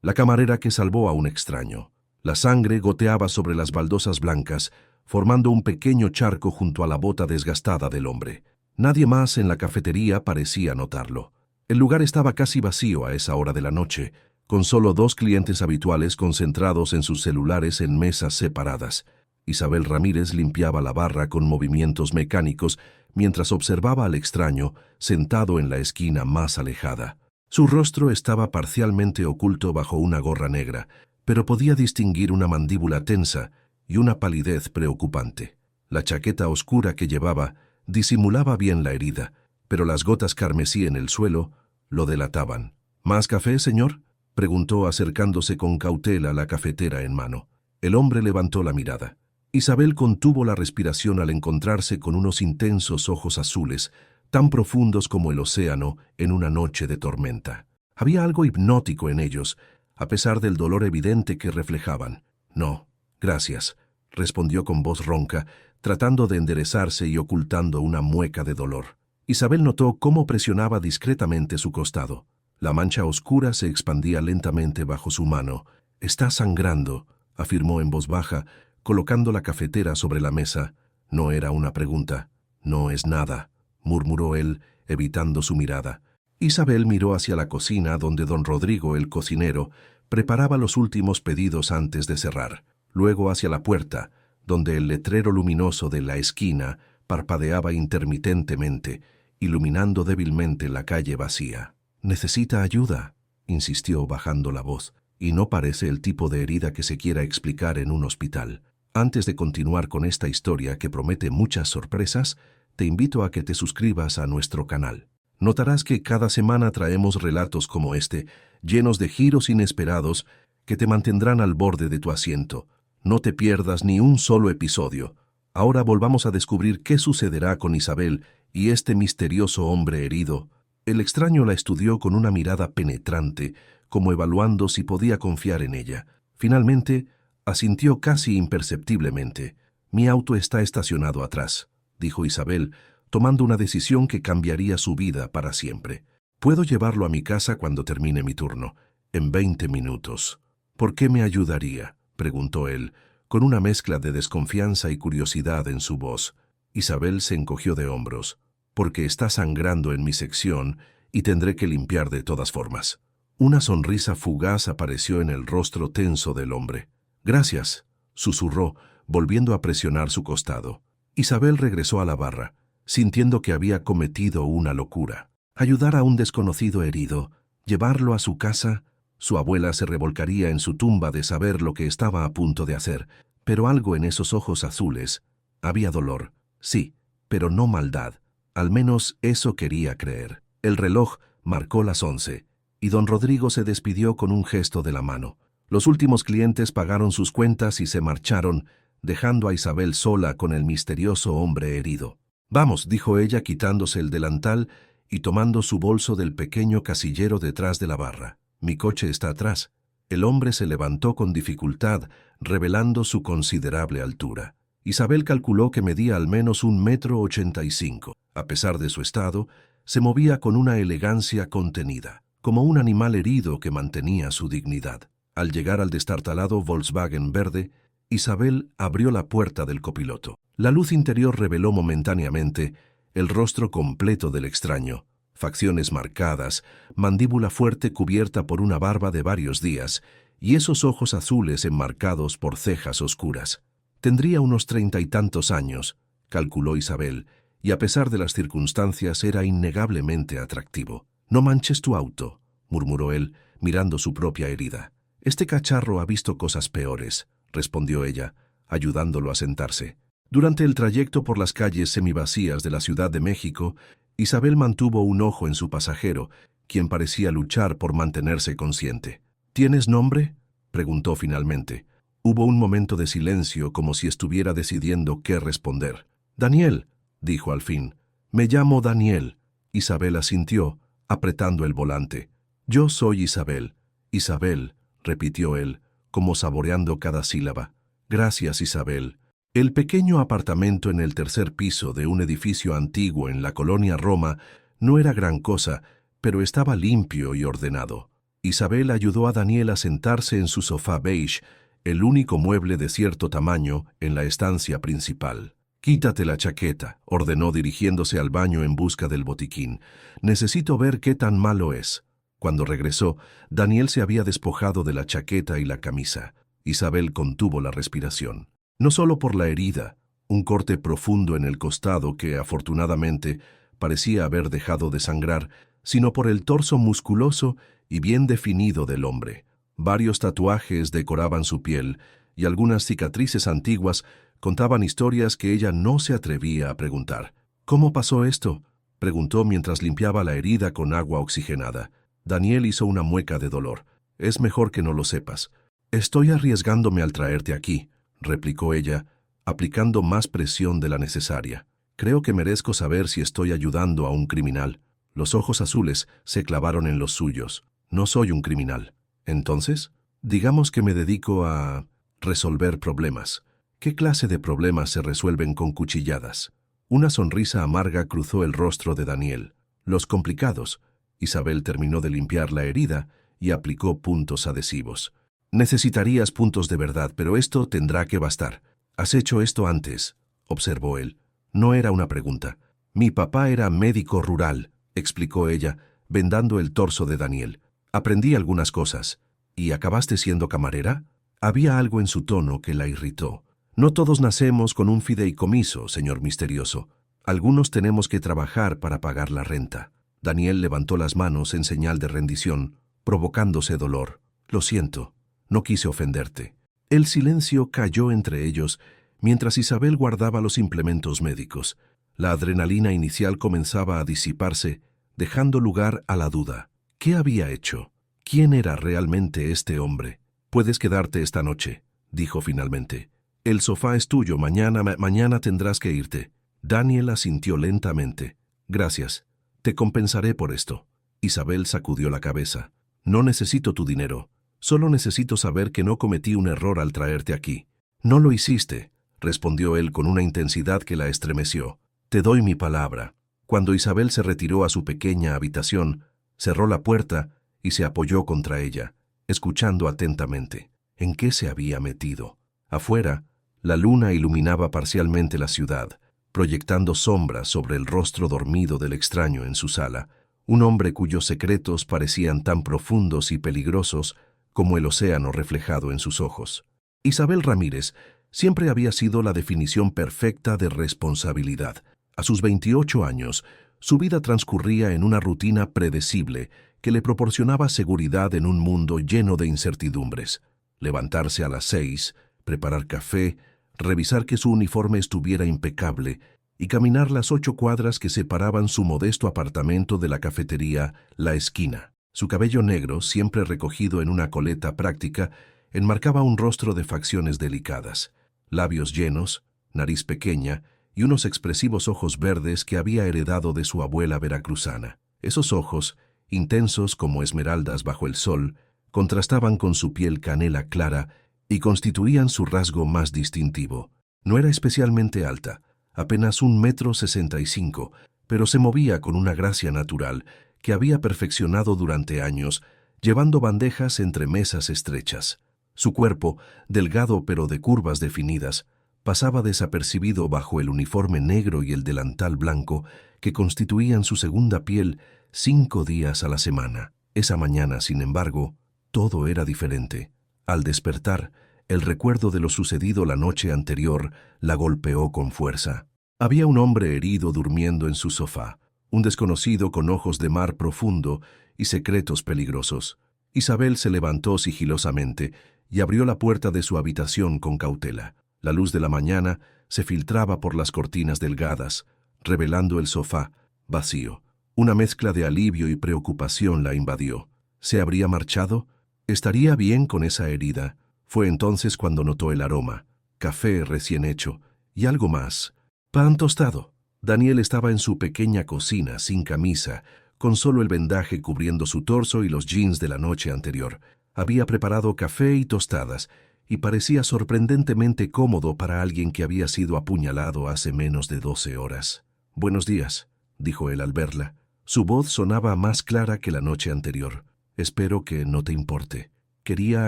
La camarera que salvó a un extraño. La sangre goteaba sobre las baldosas blancas, formando un pequeño charco junto a la bota desgastada del hombre. Nadie más en la cafetería parecía notarlo. El lugar estaba casi vacío a esa hora de la noche, con solo 2 clientes habituales concentrados en sus celulares en mesas separadas. Isabel Ramírez limpiaba la barra con movimientos mecánicos mientras observaba al extraño sentado en la esquina más alejada. Su rostro estaba parcialmente oculto bajo una gorra negra, pero podía distinguir una mandíbula tensa y una palidez preocupante. La chaqueta oscura que llevaba disimulaba bien la herida, pero las gotas carmesí en el suelo lo delataban. ¿Más café, señor?, preguntó acercándose con cautela la cafetera en mano. El hombre levantó la mirada. Isabel contuvo la respiración al encontrarse con unos intensos ojos azules, tan profundos como el océano en una noche de tormenta. Había algo hipnótico en ellos, a pesar del dolor evidente que reflejaban. «No, gracias», respondió con voz ronca, tratando de enderezarse y ocultando una mueca de dolor. Isabel notó cómo presionaba discretamente su costado. La mancha oscura se expandía lentamente bajo su mano. «Está sangrando», afirmó en voz baja, colocando la cafetera sobre la mesa. No era una pregunta. «No es nada», murmuró él, evitando su mirada. Isabel miró hacia la cocina donde don Rodrigo, el cocinero, preparaba los últimos pedidos antes de cerrar. Luego hacia la puerta, donde el letrero luminoso de la esquina parpadeaba intermitentemente, iluminando débilmente la calle vacía. «Necesita ayuda», insistió bajando la voz, «y no parece el tipo de herida que se quiera explicar en un hospital. Antes de continuar con esta historia que promete muchas sorpresas, te invito a que te suscribas a nuestro canal. Notarás que cada semana traemos relatos como este, llenos de giros inesperados que te mantendrán al borde de tu asiento. No te pierdas ni un solo episodio. Ahora volvamos a descubrir qué sucederá con Isabel y este misterioso hombre herido». El extraño la estudió con una mirada penetrante, como evaluando si podía confiar en ella. Finalmente, asintió casi imperceptiblemente. «Mi auto está estacionado atrás», dijo Isabel, tomando una decisión que cambiaría su vida para siempre. «Puedo llevarlo a mi casa cuando termine mi turno, en 20 minutos. «¿Por qué me ayudaría?», preguntó él, con una mezcla de desconfianza y curiosidad en su voz. Isabel se encogió de hombros. «Porque está sangrando en mi sección y tendré que limpiar de todas formas». Una sonrisa fugaz apareció en el rostro tenso del hombre. «Gracias», susurró, volviendo a presionar su costado. Isabel regresó a la barra, sintiendo que había cometido una locura. Ayudar a un desconocido herido, llevarlo a su casa. Su abuela se revolcaría en su tumba de saber lo que estaba a punto de hacer, pero algo en esos ojos azules. Había dolor, sí, pero no maldad. Al menos eso quería creer. El reloj marcó las 11, y don Rodrigo se despidió con un gesto de la mano. Los últimos clientes pagaron sus cuentas y se marcharon, dejando a Isabel sola con el misterioso hombre herido. «Vamos», dijo ella quitándose el delantal y tomando su bolso del pequeño casillero detrás de la barra. «Mi coche está atrás». El hombre se levantó con dificultad, revelando su considerable altura. Isabel calculó que medía al menos 1,85 m. A pesar de su estado, se movía con una elegancia contenida, como un animal herido que mantenía su dignidad. Al llegar al destartalado Volkswagen verde, Isabel abrió la puerta del copiloto. La luz interior reveló momentáneamente el rostro completo del extraño, facciones marcadas, mandíbula fuerte cubierta por una barba de varios días y esos ojos azules enmarcados por cejas oscuras. Tendría unos 30 y tantos años, calculó Isabel, y a pesar de las circunstancias era innegablemente atractivo. «No manches tu auto», murmuró él, mirando su propia herida. «Este cacharro ha visto cosas peores», respondió ella, ayudándolo a sentarse. Durante el trayecto por las calles semivacías de la Ciudad de México, Isabel mantuvo un ojo en su pasajero, quien parecía luchar por mantenerse consciente. «¿Tienes nombre?», preguntó finalmente. Hubo un momento de silencio, como si estuviera decidiendo qué responder. «Daniel», dijo al fin. «Me llamo Daniel». Isabel asintió, apretando el volante. «Yo soy Isabel». «Isabel», repitió él, como saboreando cada sílaba. «Gracias, Isabel». El pequeño apartamento en el tercer piso de un edificio antiguo en la colonia Roma no era gran cosa, pero estaba limpio y ordenado. Isabel ayudó a Daniel a sentarse en su sofá beige, el único mueble de cierto tamaño en la estancia principal. «Quítate la chaqueta», ordenó dirigiéndose al baño en busca del botiquín. «Necesito ver qué tan malo es». Cuando regresó, Daniel se había despojado de la chaqueta y la camisa. Isabel contuvo la respiración. No solo por la herida, un corte profundo en el costado que, afortunadamente, parecía haber dejado de sangrar, sino por el torso musculoso y bien definido del hombre. Varios tatuajes decoraban su piel y algunas cicatrices antiguas contaban historias que ella no se atrevía a preguntar. «¿Cómo pasó esto?», preguntó mientras limpiaba la herida con agua oxigenada. Daniel hizo una mueca de dolor. «Es mejor que no lo sepas». «Estoy arriesgándome al traerte aquí», replicó ella, aplicando más presión de la necesaria. «Creo que merezco saber si estoy ayudando a un criminal». Los ojos azules se clavaron en los suyos. «No soy un criminal». «Entonces, digamos que me dedico a resolver problemas». «¿Qué clase de problemas se resuelven con cuchilladas?». Una sonrisa amarga cruzó el rostro de Daniel. «Los complicados». Isabel terminó de limpiar la herida y aplicó puntos adhesivos. «Necesitarías puntos de verdad, pero esto tendrá que bastar». «¿Has hecho esto antes?», observó él. No era una pregunta. «Mi papá era médico rural», explicó ella, vendando el torso de Daniel. «Aprendí algunas cosas». «¿Y acabaste siendo camarera?». Había algo en su tono que la irritó. «No todos nacemos con un fideicomiso, señor misterioso. Algunos tenemos que trabajar para pagar la renta». Daniel levantó las manos en señal de rendición, provocándose dolor. «Lo siento, no quise ofenderte». El silencio cayó entre ellos mientras Isabel guardaba los implementos médicos. La adrenalina inicial comenzaba a disiparse, dejando lugar a la duda. ¿Qué había hecho? ¿Quién era realmente este hombre? «Puedes quedarte esta noche», dijo finalmente. «El sofá es tuyo, mañana tendrás que irte». Daniel asintió lentamente. «Gracias. Te compensaré por esto». Isabel sacudió la cabeza. «No necesito tu dinero. Solo necesito saber que no cometí un error al traerte aquí». «No lo hiciste», respondió él con una intensidad que la estremeció. «Te doy mi palabra». Cuando Isabel se retiró a su pequeña habitación, cerró la puerta y se apoyó contra ella, escuchando atentamente. ¿En qué se había metido? Afuera, la luna iluminaba parcialmente la ciudad, proyectando sombras sobre el rostro dormido del extraño en su sala, un hombre cuyos secretos parecían tan profundos y peligrosos como el océano reflejado en sus ojos. Isabel Ramírez siempre había sido la definición perfecta de responsabilidad. A sus 28 años, su vida transcurría en una rutina predecible que le proporcionaba seguridad en un mundo lleno de incertidumbres. Levantarse a las 6, preparar café, revisar que su uniforme estuviera impecable y caminar las 8 cuadras que separaban su modesto apartamento de la cafetería La Esquina. Su cabello negro, siempre recogido en una coleta práctica, enmarcaba un rostro de facciones delicadas, labios llenos, nariz pequeña y unos expresivos ojos verdes que había heredado de su abuela veracruzana. Esos ojos, intensos como esmeraldas bajo el sol, contrastaban con su piel canela clara y constituían su rasgo más distintivo. No era especialmente alta, apenas 1,65 m, pero se movía con una gracia natural que había perfeccionado durante años, llevando bandejas entre mesas estrechas. Su cuerpo, delgado pero de curvas definidas, pasaba desapercibido bajo el uniforme negro y el delantal blanco que constituían su segunda piel 5 días a la semana. Esa mañana, sin embargo, todo era diferente. Al despertar, el recuerdo de lo sucedido la noche anterior la golpeó con fuerza. Había un hombre herido durmiendo en su sofá, un desconocido con ojos de mar profundo y secretos peligrosos. Isabel se levantó sigilosamente y abrió la puerta de su habitación con cautela. La luz de la mañana se filtraba por las cortinas delgadas, revelando el sofá, vacío. Una mezcla de alivio y preocupación la invadió. ¿Se habría marchado? ¿Estaría bien con esa herida? Fue entonces cuando notó el aroma, café recién hecho y algo más. Pan tostado. Daniel estaba en su pequeña cocina, sin camisa, con solo el vendaje cubriendo su torso y los jeans de la noche anterior. Había preparado café y tostadas, y parecía sorprendentemente cómodo para alguien que había sido apuñalado hace menos de 12 horas. «Buenos días», dijo él al verla. Su voz sonaba más clara que la noche anterior. Espero que no te importe. Quería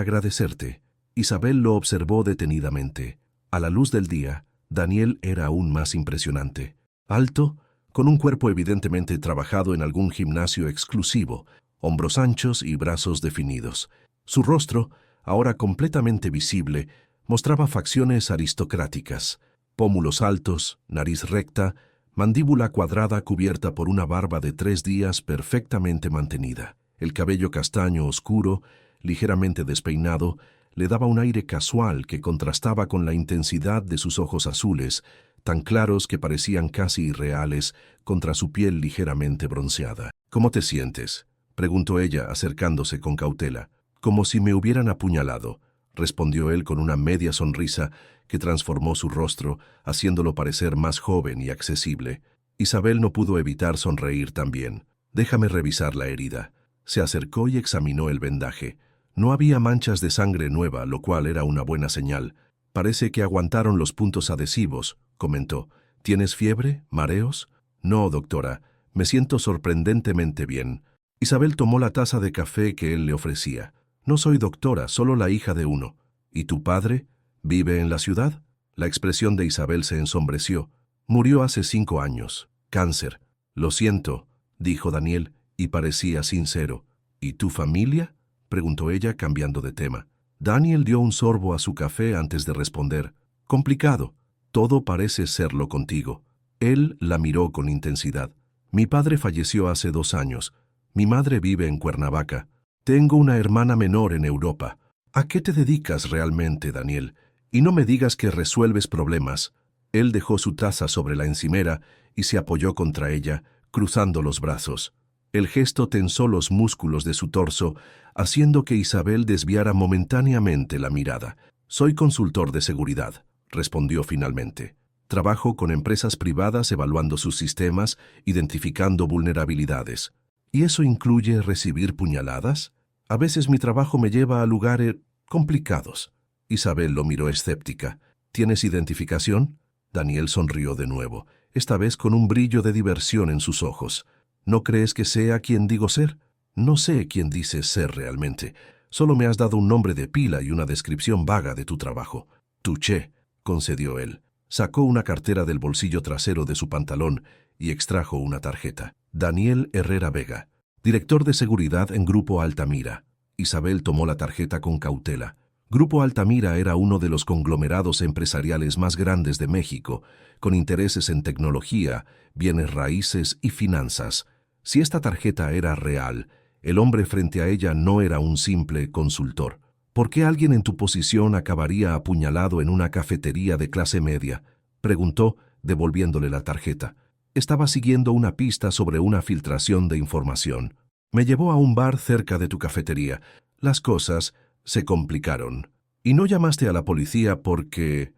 agradecerte. Isabel lo observó detenidamente. A la luz del día, Daniel era aún más impresionante. Alto, con un cuerpo evidentemente trabajado en algún gimnasio exclusivo, hombros anchos y brazos definidos. Su rostro, ahora completamente visible, mostraba facciones aristocráticas, pómulos altos, nariz recta, mandíbula cuadrada cubierta por una barba de 3 días perfectamente mantenida. El cabello castaño oscuro, ligeramente despeinado, le daba un aire casual que contrastaba con la intensidad de sus ojos azules, tan claros que parecían casi irreales contra su piel ligeramente bronceada. «¿Cómo te sientes?», preguntó ella, acercándose con cautela. «Como si me hubieran apuñalado», respondió él con una media sonrisa que transformó su rostro, haciéndolo parecer más joven y accesible. Isabel no pudo evitar sonreír también. «Déjame revisar la herida». Se acercó y examinó el vendaje. No había manchas de sangre nueva, lo cual era una buena señal. «Parece que aguantaron los puntos adhesivos», comentó. «¿Tienes fiebre? ¿Mareos?» «No, doctora. Me siento sorprendentemente bien». Isabel tomó la taza de café que él le ofrecía. «No soy doctora, solo la hija de uno». «¿Y tu padre? ¿Vive en la ciudad?» La expresión de Isabel se ensombreció. «Murió hace 5 años. Cáncer». «Lo siento», dijo Daniel, y parecía sincero. «¿Y tu familia?», preguntó ella, cambiando de tema. Daniel dio un sorbo a su café antes de responder. «Complicado. Todo parece serlo contigo». Él la miró con intensidad. «Mi padre falleció hace 2 años. Mi madre vive en Cuernavaca. Tengo una hermana menor en Europa. ¿A qué te dedicas realmente, Daniel? Y no me digas que resuelves problemas». Él dejó su taza sobre la encimera y se apoyó contra ella, cruzando los brazos. El gesto tensó los músculos de su torso, haciendo que Isabel desviara momentáneamente la mirada. «Soy consultor de seguridad», respondió finalmente. «Trabajo con empresas privadas evaluando sus sistemas, identificando vulnerabilidades». «¿Y eso incluye recibir puñaladas?» «A veces mi trabajo me lleva a lugares complicados». Isabel lo miró escéptica. «¿Tienes identificación?» Daniel sonrió de nuevo, esta vez con un brillo de diversión en sus ojos. «¿No crees que sea quien digo ser?» «No sé quién dices ser realmente. Solo me has dado un nombre de pila y una descripción vaga de tu trabajo». «Touché», concedió él. Sacó una cartera del bolsillo trasero de su pantalón y extrajo una tarjeta. «Daniel Herrera Vega, director de seguridad en Grupo Altamira». Isabel tomó la tarjeta con cautela. Grupo Altamira era uno de los conglomerados empresariales más grandes de México, con intereses en tecnología, bienes raíces y finanzas. Si esta tarjeta era real, el hombre frente a ella no era un simple consultor. «¿Por qué alguien en tu posición acabaría apuñalado en una cafetería de clase media?», preguntó, devolviéndole la tarjeta. «Estaba siguiendo una pista sobre una filtración de información. Me llevó a un bar cerca de tu cafetería. Las cosas se complicaron. Y no llamaste a la policía porque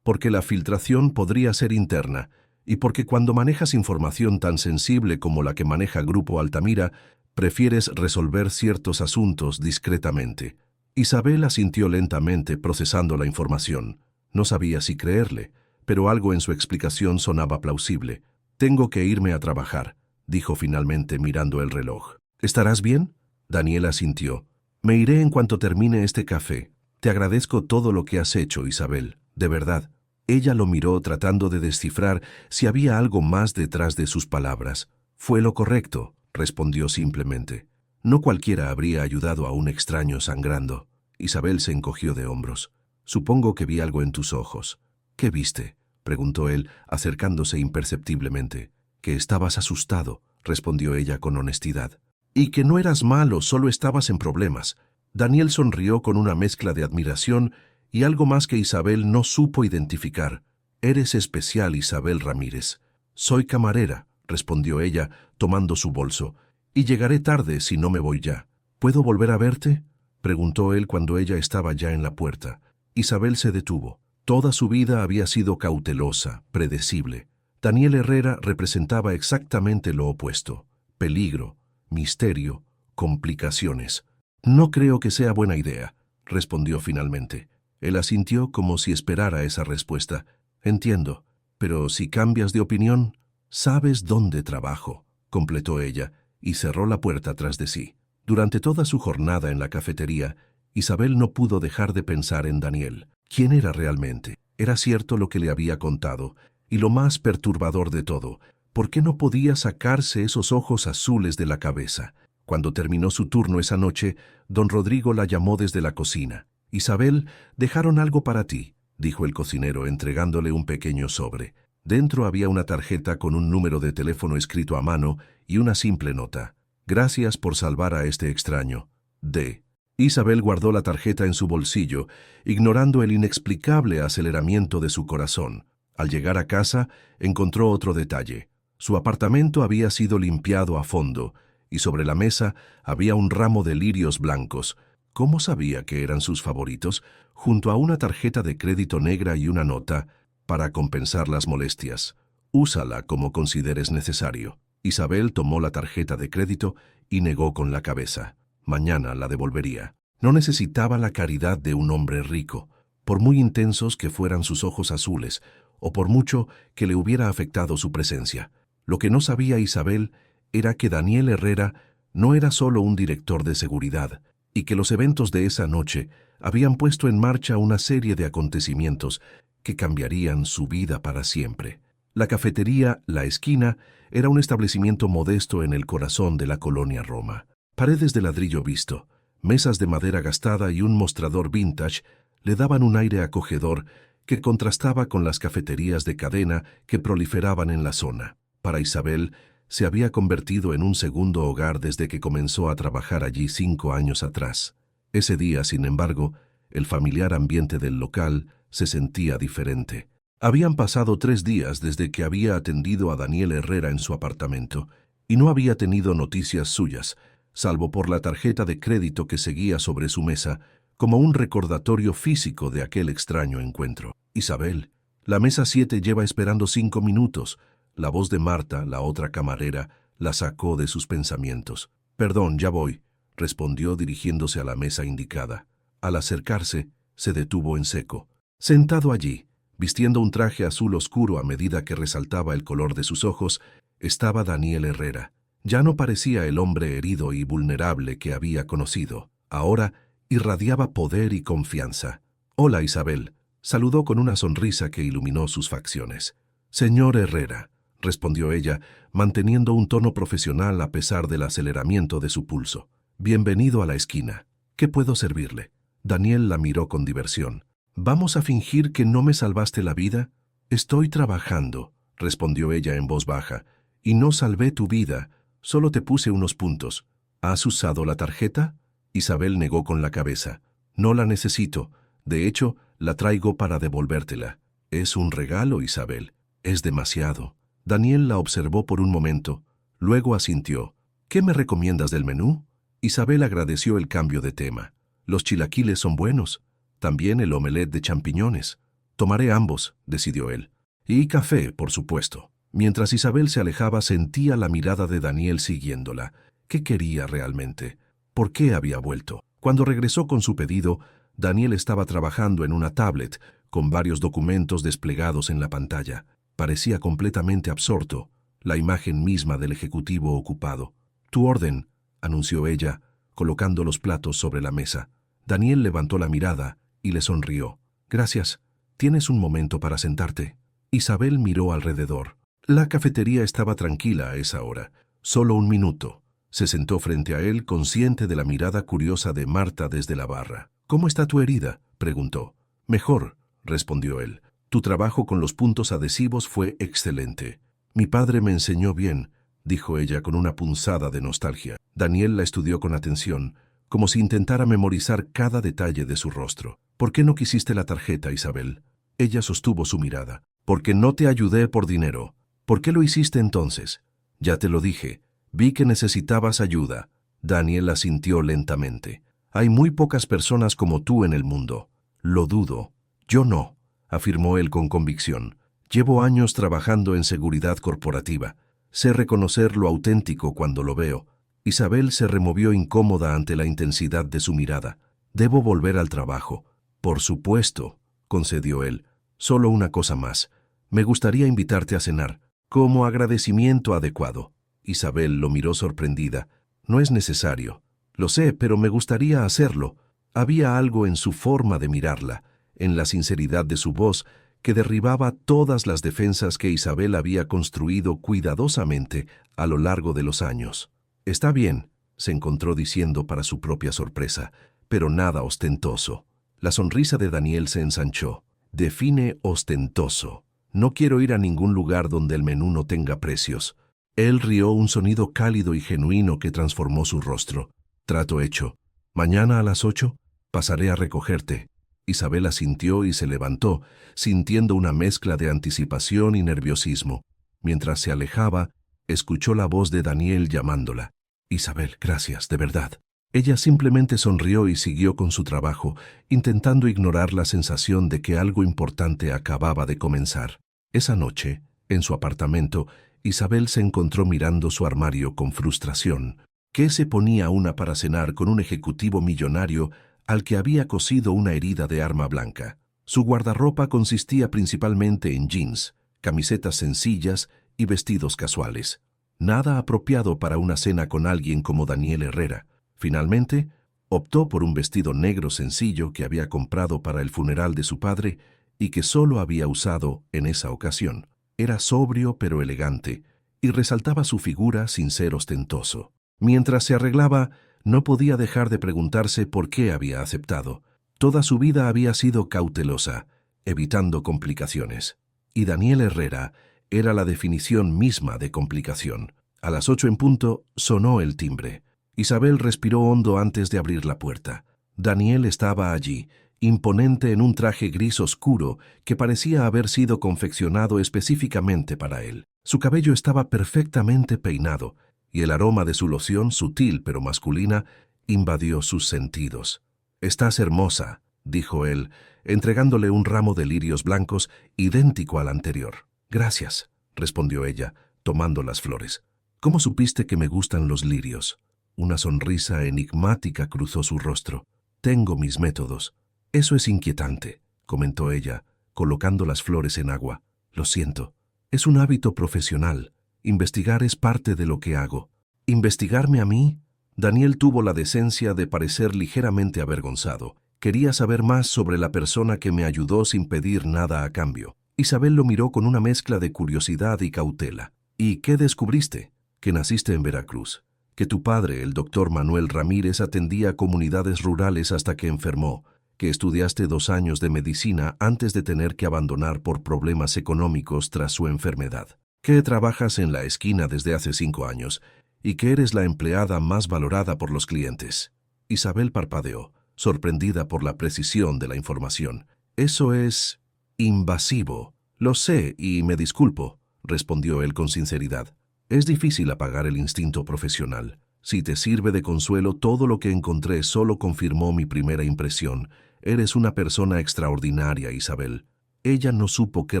la filtración podría ser interna, y porque cuando manejas información tan sensible como la que maneja Grupo Altamira, prefieres resolver ciertos asuntos discretamente». Isabel asintió lentamente, procesando la información. No sabía si creerle, pero algo en su explicación sonaba plausible. «Tengo que irme a trabajar», dijo finalmente mirando el reloj. «¿Estarás bien?». Daniel asintió. «Me iré en cuanto termine este café. Te agradezco todo lo que has hecho, Isabel, de verdad». Ella lo miró tratando de descifrar si había algo más detrás de sus palabras. «Fue lo correcto», respondió simplemente. «No cualquiera habría ayudado a un extraño sangrando». Isabel se encogió de hombros. «Supongo que vi algo en tus ojos». «¿Qué viste?», preguntó él, acercándose imperceptiblemente. «Que estabas asustado», respondió ella con honestidad. «Y que no eras malo, solo estabas en problemas». Daniel sonrió con una mezcla de admiración y algo más que Isabel no supo identificar. «Eres especial, Isabel Ramírez». «Soy camarera», respondió ella, tomando su bolso. «Y llegaré tarde si no me voy ya». «¿Puedo volver a verte?», preguntó él cuando ella estaba ya en la puerta. Isabel se detuvo. Toda su vida había sido cautelosa, predecible. Daniel Herrera representaba exactamente lo opuesto: peligro, misterio, complicaciones. «No creo que sea buena idea», respondió finalmente. Él asintió como si esperara esa respuesta. «Entiendo, pero si cambias de opinión...». «Sabes dónde trabajo», completó ella, y cerró la puerta tras de sí. Durante toda su jornada en la cafetería, Isabel no pudo dejar de pensar en Daniel. ¿Quién era realmente? ¿Era cierto lo que le había contado? Y lo más perturbador de todo, ¿por qué no podía sacarse esos ojos azules de la cabeza? Cuando terminó su turno esa noche, don Rodrigo la llamó desde la cocina. «Isabel, dejaron algo para ti», dijo el cocinero entregándole un pequeño sobre. Dentro había una tarjeta con un número de teléfono escrito a mano y una simple nota. «Gracias por salvar a este extraño. D». Isabel guardó la tarjeta en su bolsillo, ignorando el inexplicable aceleramiento de su corazón. Al llegar a casa, encontró otro detalle. Su apartamento había sido limpiado a fondo, y sobre la mesa había un ramo de lirios blancos. ¿Cómo sabía que eran sus favoritos? Junto a una tarjeta de crédito negra y una nota, para compensar las molestias. «Úsala como consideres necesario». Isabel tomó la tarjeta de crédito y negó con la cabeza. Mañana la devolvería. No necesitaba la caridad de un hombre rico, por muy intensos que fueran sus ojos azules, o por mucho que le hubiera afectado su presencia. Lo que no sabía Isabel era que Daniel Herrera no era solo un director de seguridad, y que los eventos de esa noche habían puesto en marcha una serie de acontecimientos que cambiarían su vida para siempre. La cafetería La Esquina era un establecimiento modesto en el corazón de la colonia Roma. Paredes de ladrillo visto, mesas de madera gastada y un mostrador vintage le daban un aire acogedor que contrastaba con las cafeterías de cadena que proliferaban en la zona. Para Isabel, se había convertido en un segundo hogar desde que comenzó a trabajar allí 5 años atrás. Ese día, sin embargo, el familiar ambiente del local se sentía diferente. Habían pasado 3 días desde que había atendido a Daniel Herrera en su apartamento, y no había tenido noticias suyas, salvo por la tarjeta de crédito que seguía sobre su mesa, como un recordatorio físico de aquel extraño encuentro. «Isabel, la mesa 7 lleva esperando 5 minutos». La voz de Marta, la otra camarera, la sacó de sus pensamientos. «Perdón, ya voy», respondió dirigiéndose a la mesa indicada. Al acercarse, se detuvo en seco. Sentado allí, vistiendo un traje azul oscuro a medida que resaltaba el color de sus ojos, estaba Daniel Herrera. Ya no parecía el hombre herido y vulnerable que había conocido. Ahora irradiaba poder y confianza. «Hola, Isabel», saludó con una sonrisa que iluminó sus facciones. «Señor Herrera», respondió ella, manteniendo un tono profesional a pesar del aceleramiento de su pulso. «Bienvenido a La Esquina. ¿Qué puedo servirle?» Daniel la miró con diversión. «¿Vamos a fingir que no me salvaste la vida?» «Estoy trabajando», respondió ella en voz baja, «y no salvé tu vida, solo te puse unos puntos. ¿Has usado la tarjeta?» Isabel negó con la cabeza. «No la necesito. De hecho, la traigo para devolvértela». «Es un regalo, Isabel. Es demasiado». Daniel la observó por un momento, luego asintió. «¿Qué me recomiendas del menú?» Isabel agradeció el cambio de tema. «Los chilaquiles son buenos. También el omelette de champiñones». «Tomaré ambos», decidió él. «Y café, por supuesto». Mientras Isabel se alejaba, sentía la mirada de Daniel siguiéndola. ¿Qué quería realmente? ¿Por qué había vuelto? Cuando regresó con su pedido, Daniel estaba trabajando en una tablet, con varios documentos desplegados en la pantalla. Parecía completamente absorto, la imagen misma del ejecutivo ocupado. «Tu orden», anunció ella, colocando los platos sobre la mesa. Daniel levantó la mirada y le sonrió. «Gracias. ¿Tienes un momento para sentarte?» Isabel miró alrededor. La cafetería estaba tranquila a esa hora. «Solo un minuto». Se sentó frente a él, consciente de la mirada curiosa de Marta desde la barra. «¿Cómo está tu herida?», preguntó. «Mejor», respondió él. «Tu trabajo con los puntos adhesivos fue excelente». «Mi padre me enseñó bien», dijo ella con una punzada de nostalgia. Daniel la estudió con atención, como si intentara memorizar cada detalle de su rostro. «¿Por qué no quisiste la tarjeta, Isabel?» Ella sostuvo su mirada. «Porque no te ayudé por dinero». «¿Por qué lo hiciste entonces?» «Ya te lo dije. Vi que necesitabas ayuda». Daniel asintió lentamente. «Hay muy pocas personas como tú en el mundo». «Lo dudo». «Yo no», afirmó él con convicción. «Llevo años trabajando en seguridad corporativa. Sé reconocer lo auténtico cuando lo veo». Isabel se removió incómoda ante la intensidad de su mirada. «Debo volver al trabajo». «Por supuesto», concedió él. «Solo una cosa más. Me gustaría invitarte a cenar, como agradecimiento adecuado». Isabel lo miró sorprendida. «No es necesario». Lo sé, pero me gustaría hacerlo. Había algo en su forma de mirarla, en la sinceridad de su voz, que derribaba todas las defensas que Isabel había construido cuidadosamente a lo largo de los años. Está bien, se encontró diciendo para su propia sorpresa, pero nada ostentoso. La sonrisa de Daniel se ensanchó. Define ostentoso. No quiero ir a ningún lugar donde el menú no tenga precios. Él rió un sonido cálido y genuino que transformó su rostro. Trato hecho. Mañana a las 8 pasaré a recogerte. Isabel asintió y se levantó, sintiendo una mezcla de anticipación y nerviosismo. Mientras se alejaba, escuchó la voz de Daniel llamándola. Isabel, gracias, de verdad. Ella simplemente sonrió y siguió con su trabajo, intentando ignorar la sensación de que algo importante acababa de comenzar. Esa noche, en su apartamento, Isabel se encontró mirando su armario con frustración. ¿Qué se ponía una para cenar con un ejecutivo millonario al que había cosido una herida de arma blanca? Su guardarropa consistía principalmente en jeans, camisetas sencillas y vestidos casuales. Nada apropiado para una cena con alguien como Daniel Herrera. Finalmente, optó por un vestido negro sencillo que había comprado para el funeral de su padre y que solo había usado en esa ocasión. Era sobrio pero elegante y resaltaba su figura sin ser ostentoso. Mientras se arreglaba, no podía dejar de preguntarse por qué había aceptado. Toda su vida había sido cautelosa, evitando complicaciones. Y Daniel Herrera era la definición misma de complicación. A las 8 en punto sonó el timbre. Isabel respiró hondo antes de abrir la puerta. Daniel estaba allí, imponente en un traje gris oscuro que parecía haber sido confeccionado específicamente para él. Su cabello estaba perfectamente peinado, y el aroma de su loción, sutil pero masculina, invadió sus sentidos. «Estás hermosa», dijo él, entregándole un ramo de lirios blancos idéntico al anterior. «Gracias», respondió ella, tomando las flores. «¿Cómo supiste que me gustan los lirios?» Una sonrisa enigmática cruzó su rostro. «Tengo mis métodos». «Eso es inquietante», comentó ella, colocando las flores en agua. «Lo siento. Es un hábito profesional. Investigar es parte de lo que hago». «¿Investigarme a mí?» Daniel tuvo la decencia de parecer ligeramente avergonzado. Quería saber más sobre la persona que me ayudó sin pedir nada a cambio. Isabel lo miró con una mezcla de curiosidad y cautela. «¿Y qué descubriste?» «Que naciste en Veracruz. Que tu padre, el doctor Manuel Ramírez, atendía comunidades rurales hasta que enfermó, que estudiaste 2 años de medicina antes de tener que abandonar por problemas económicos tras su enfermedad, que trabajas en la esquina desde hace 5 años y que eres la empleada más valorada por los clientes». Isabel parpadeó, sorprendida por la precisión de la información. «Eso es invasivo». «Lo sé y me disculpo», respondió él con sinceridad. «Es difícil apagar el instinto profesional. Si te sirve de consuelo, todo lo que encontré solo confirmó mi primera impresión. Eres una persona extraordinaria, Isabel». Ella no supo qué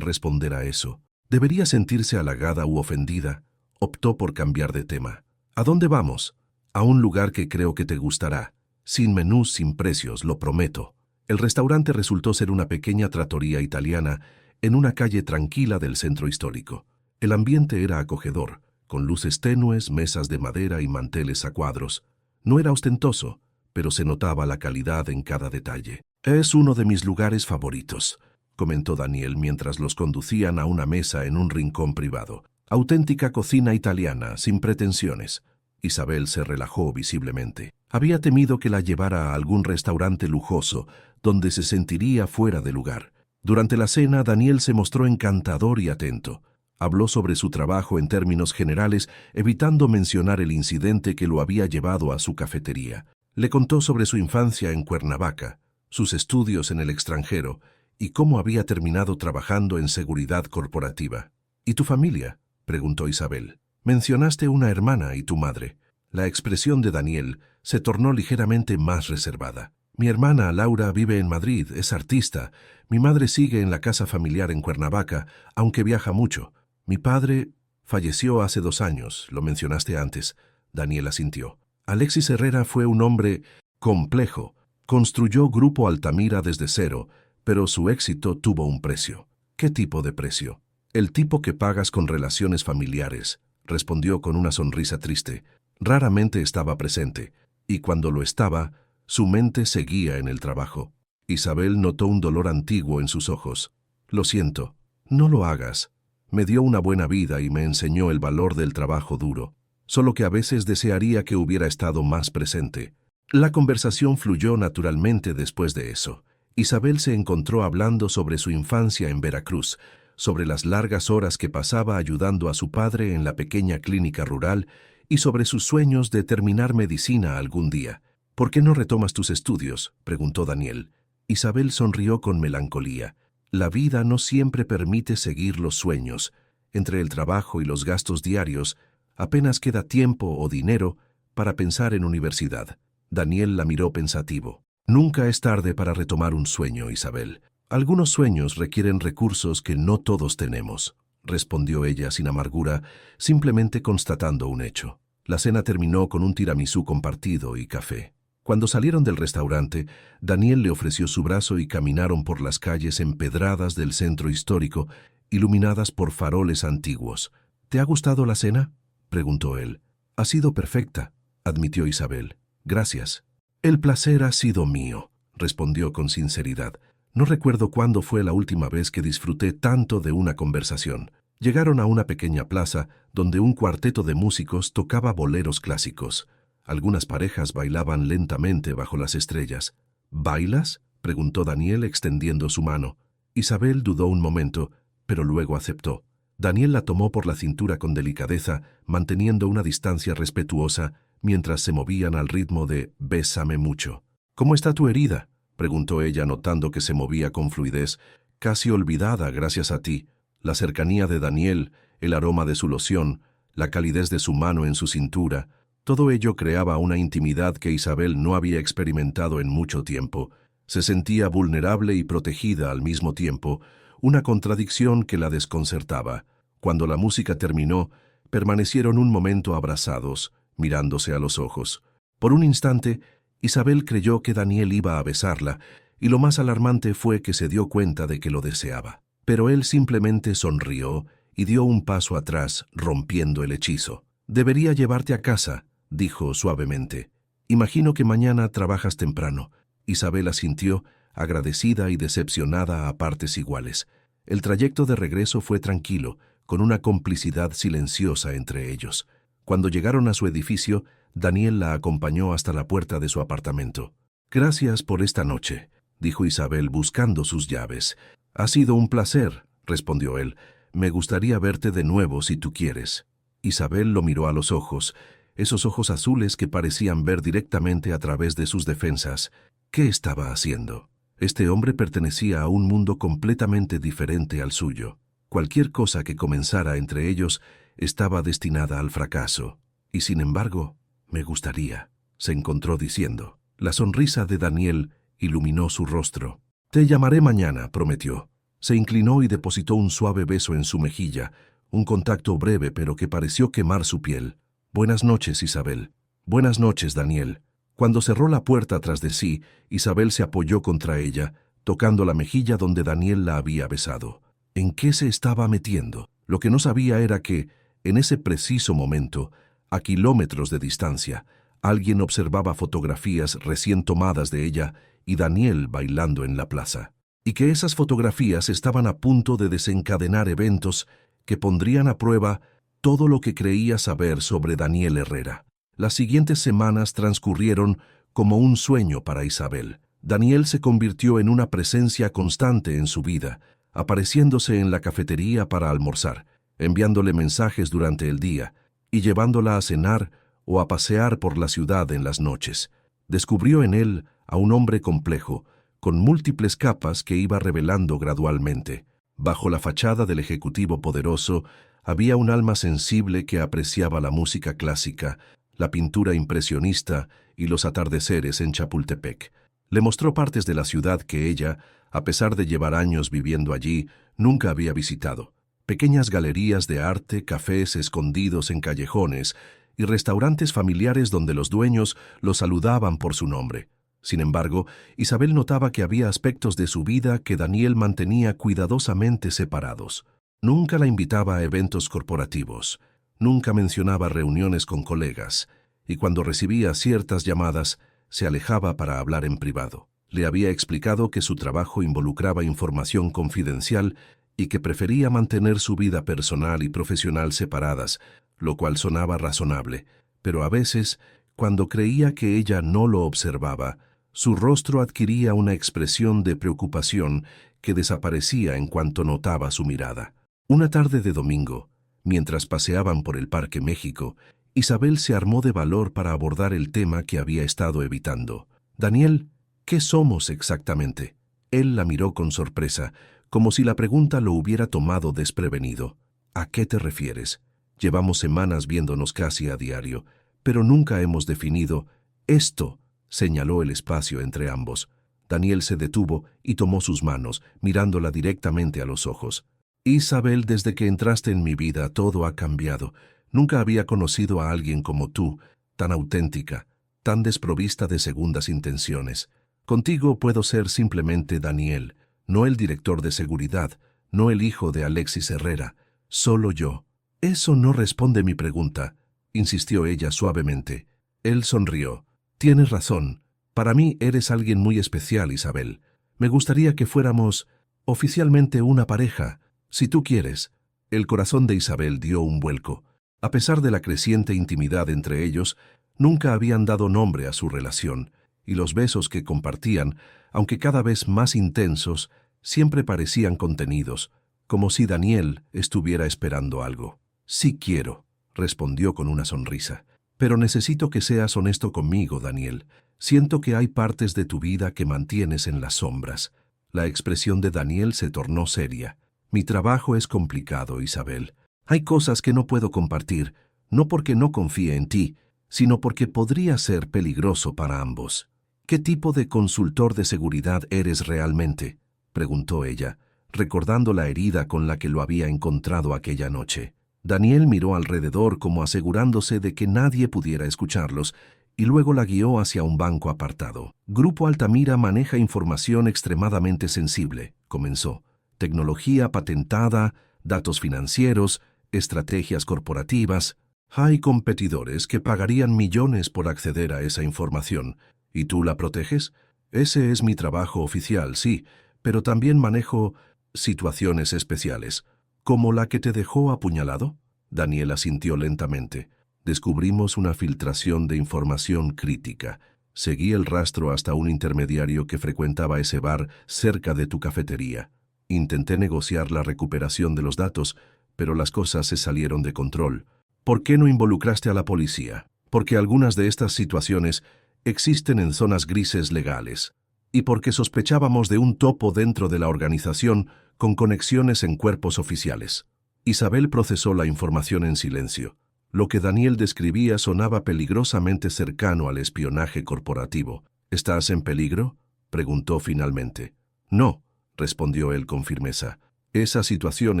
responder a eso. Debería sentirse halagada u ofendida. Optó por cambiar de tema. «¿A dónde vamos?» «A un lugar que creo que te gustará. Sin menús, sin precios, lo prometo». El restaurante resultó ser una pequeña trattoria italiana en una calle tranquila del centro histórico. El ambiente era acogedor, con luces tenues, mesas de madera y manteles a cuadros. No era ostentoso, pero se notaba la calidad en cada detalle. «Es uno de mis lugares favoritos», comentó Daniel mientras los conducían a una mesa en un rincón privado. «Auténtica cocina italiana, sin pretensiones». Isabel se relajó visiblemente. Había temido que la llevara a algún restaurante lujoso, donde se sentiría fuera de lugar. Durante la cena, Daniel se mostró encantador y atento. Habló sobre su trabajo en términos generales, evitando mencionar el incidente que lo había llevado a su cafetería. Le contó sobre su infancia en Cuernavaca, sus estudios en el extranjero y cómo había terminado trabajando en seguridad corporativa. «¿Y tu familia?», preguntó Isabel. «Mencionaste una hermana y tu madre». La expresión de Daniel se tornó ligeramente más reservada. «Mi hermana Laura vive en Madrid, es artista. Mi madre sigue en la casa familiar en Cuernavaca, aunque viaja mucho. Mi padre falleció hace 2 años, lo mencionaste antes». Daniel asintió. «Alexis Herrera fue un hombre complejo. Construyó Grupo Altamira desde cero, pero su éxito tuvo un precio». «¿Qué tipo de precio?» «El tipo que pagas con relaciones familiares», respondió con una sonrisa triste. Raramente estaba presente. y cuando lo estaba, su mente seguía en el trabajo. Isabel notó un dolor antiguo en sus ojos. «Lo siento, no lo hagas. Me dio una buena vida y me enseñó el valor del trabajo duro. Solo que a veces desearía que hubiera estado más presente». La conversación fluyó naturalmente después de eso. Isabel se encontró hablando sobre su infancia en Veracruz, sobre las largas horas que pasaba ayudando a su padre en la pequeña clínica rural y sobre sus sueños de terminar medicina algún día. «¿Por qué no retomas tus estudios?», preguntó Daniel. Isabel sonrió con melancolía. La vida no siempre permite seguir los sueños. Entre el trabajo y los gastos diarios, apenas queda tiempo o dinero para pensar en universidad. Daniel la miró pensativo. «Nunca es tarde para retomar un sueño, Isabel. Algunos sueños requieren recursos que no todos tenemos», respondió ella sin amargura, simplemente constatando un hecho. La cena terminó con un tiramisú compartido y café. Cuando salieron del restaurante, Daniel le ofreció su brazo y caminaron por las calles empedradas del centro histórico, iluminadas por faroles antiguos. «¿Te ha gustado la cena?», preguntó él. «Ha sido perfecta», admitió Isabel. «Gracias». «El placer ha sido mío», respondió con sinceridad. «No recuerdo cuándo fue la última vez que disfruté tanto de una conversación». Llegaron a una pequeña plaza donde un cuarteto de músicos tocaba boleros clásicos. Algunas parejas bailaban lentamente bajo las estrellas. «¿Bailas?», preguntó Daniel extendiendo su mano. Isabel dudó un momento, pero luego aceptó. Daniel la tomó por la cintura con delicadeza, manteniendo una distancia respetuosa, mientras se movían al ritmo de «Bésame mucho». «¿Cómo está tu herida?», preguntó ella notando que se movía con fluidez. «Casi olvidada gracias a ti». La cercanía de Daniel, el aroma de su loción, la calidez de su mano en su cintura, todo ello creaba una intimidad que Isabel no había experimentado en mucho tiempo. Se sentía vulnerable y protegida al mismo tiempo, una contradicción que la desconcertaba. Cuando la música terminó, permanecieron un momento abrazados, mirándose a los ojos. Por un instante, Isabel creyó que Daniel iba a besarla, y lo más alarmante fue que se dio cuenta de que lo deseaba. Pero él simplemente sonrió y dio un paso atrás, rompiendo el hechizo. «Debería llevarte a casa», dijo suavemente. «Imagino que mañana trabajas temprano». Isabel asintió, agradecida y decepcionada a partes iguales. El trayecto de regreso fue tranquilo, con una complicidad silenciosa entre ellos. Cuando llegaron a su edificio, Daniel la acompañó hasta la puerta de su apartamento. «Gracias por esta noche», dijo Isabel buscando sus llaves. «Ha sido un placer», respondió él. «Me gustaría verte de nuevo si tú quieres». Isabel lo miró a los ojos, esos ojos azules que parecían ver directamente a través de sus defensas. ¿Qué estaba haciendo? Este hombre pertenecía a un mundo completamente diferente al suyo. Cualquier cosa que comenzara entre ellos estaba destinada al fracaso. Y sin embargo, «me gustaría», se encontró diciendo. La sonrisa de Daniel iluminó su rostro. «Te llamaré mañana», prometió. Se inclinó y depositó un suave beso en su mejilla, un contacto breve pero que pareció quemar su piel. «Buenas noches, Isabel». «Buenas noches, Daniel». Cuando cerró la puerta tras de sí, Isabel se apoyó contra ella, tocando la mejilla donde Daniel la había besado. ¿En qué se estaba metiendo? Lo que no sabía era que, en ese preciso momento, a kilómetros de distancia, alguien observaba fotografías recién tomadas de ella y Daniel bailando en la plaza. Y que esas fotografías estaban a punto de desencadenar eventos que pondrían a prueba todo lo que creía saber sobre Daniel Herrera. Las siguientes semanas transcurrieron como un sueño para Isabel. Daniel se convirtió en una presencia constante en su vida, apareciéndose en la cafetería para almorzar, enviándole mensajes durante el día y llevándola a cenar o a pasear por la ciudad en las noches. Descubrió en él a un hombre complejo, con múltiples capas que iba revelando gradualmente. Bajo la fachada del ejecutivo poderoso había un alma sensible que apreciaba la música clásica, la pintura impresionista y los atardeceres en Chapultepec. Le mostró partes de la ciudad que ella, a pesar de llevar años viviendo allí, nunca había visitado. Pequeñas galerías de arte, cafés escondidos en callejones y restaurantes familiares donde los dueños lo saludaban por su nombre. Sin embargo, Isabel notaba que había aspectos de su vida que Daniel mantenía cuidadosamente separados. Nunca la invitaba a eventos corporativos. Nunca mencionaba reuniones con colegas. y cuando recibía ciertas llamadas, se alejaba para hablar en privado. Le había explicado que su trabajo involucraba información confidencial y que prefería mantener su vida personal y profesional separadas, lo cual sonaba razonable, pero a veces, cuando creía que ella no lo observaba, su rostro adquiría una expresión de preocupación que desaparecía en cuanto notaba su mirada. Una tarde de domingo, mientras paseaban por el Parque México, Isabel se armó de valor para abordar el tema que había estado evitando. «Daniel, ¿qué somos exactamente?». Él la miró con sorpresa, como si la pregunta lo hubiera tomado desprevenido. «¿A qué te refieres? Llevamos semanas viéndonos casi a diario, pero nunca hemos definido esto», señaló el espacio entre ambos. Daniel se detuvo y tomó sus manos, mirándola directamente a los ojos. «Isabel, desde que entraste en mi vida todo ha cambiado. Nunca había conocido a alguien como tú, tan auténtica, tan desprovista de segundas intenciones. Contigo puedo ser simplemente Daniel, no el director de seguridad, no el hijo de Alexis Herrera, solo yo». «Eso no responde mi pregunta», insistió ella suavemente. Él sonrió. «Tienes razón. Para mí eres alguien muy especial, Isabel. Me gustaría que fuéramos oficialmente una pareja, si tú quieres». El corazón de Isabel dio un vuelco. A pesar de la creciente intimidad entre ellos, nunca habían dado nombre a su relación, y los besos que compartían, aunque cada vez más intensos, siempre parecían contenidos, como si Daniel estuviera esperando algo. «Sí quiero», respondió con una sonrisa. «Pero necesito que seas honesto conmigo, Daniel. Siento que hay partes de tu vida que mantienes en las sombras». La expresión de Daniel se tornó seria. «Mi trabajo es complicado, Isabel. Hay cosas que no puedo compartir, no porque no confíe en ti, sino porque podría ser peligroso para ambos». «¿Qué tipo de consultor de seguridad eres realmente?», preguntó ella, recordando la herida con la que lo había encontrado aquella noche. Daniel miró alrededor como asegurándose de que nadie pudiera escucharlos, y luego la guió hacia un banco apartado. «Grupo Altamira maneja información extremadamente sensible», comenzó. «Tecnología patentada, datos financieros, estrategias corporativas. Hay competidores que pagarían millones por acceder a esa información. ¿Y tú la proteges? Ese es mi trabajo oficial, sí, pero también manejo situaciones especiales». «¿Como la que te dejó apuñalado?». Daniel asintió lentamente. «Descubrimos una filtración de información crítica. Seguí el rastro hasta un intermediario que frecuentaba ese bar cerca de tu cafetería. Intenté negociar la recuperación de los datos, pero las cosas se salieron de control». «¿Por qué no involucraste a la policía?». «Porque algunas de estas situaciones existen en zonas grises legales, y porque sospechábamos de un topo dentro de la organización con conexiones en cuerpos oficiales». Isabel procesó la información en silencio. Lo que Daniel describía sonaba peligrosamente cercano al espionaje corporativo. «¿Estás en peligro?», preguntó finalmente. «No», respondió él con firmeza. «Esa situación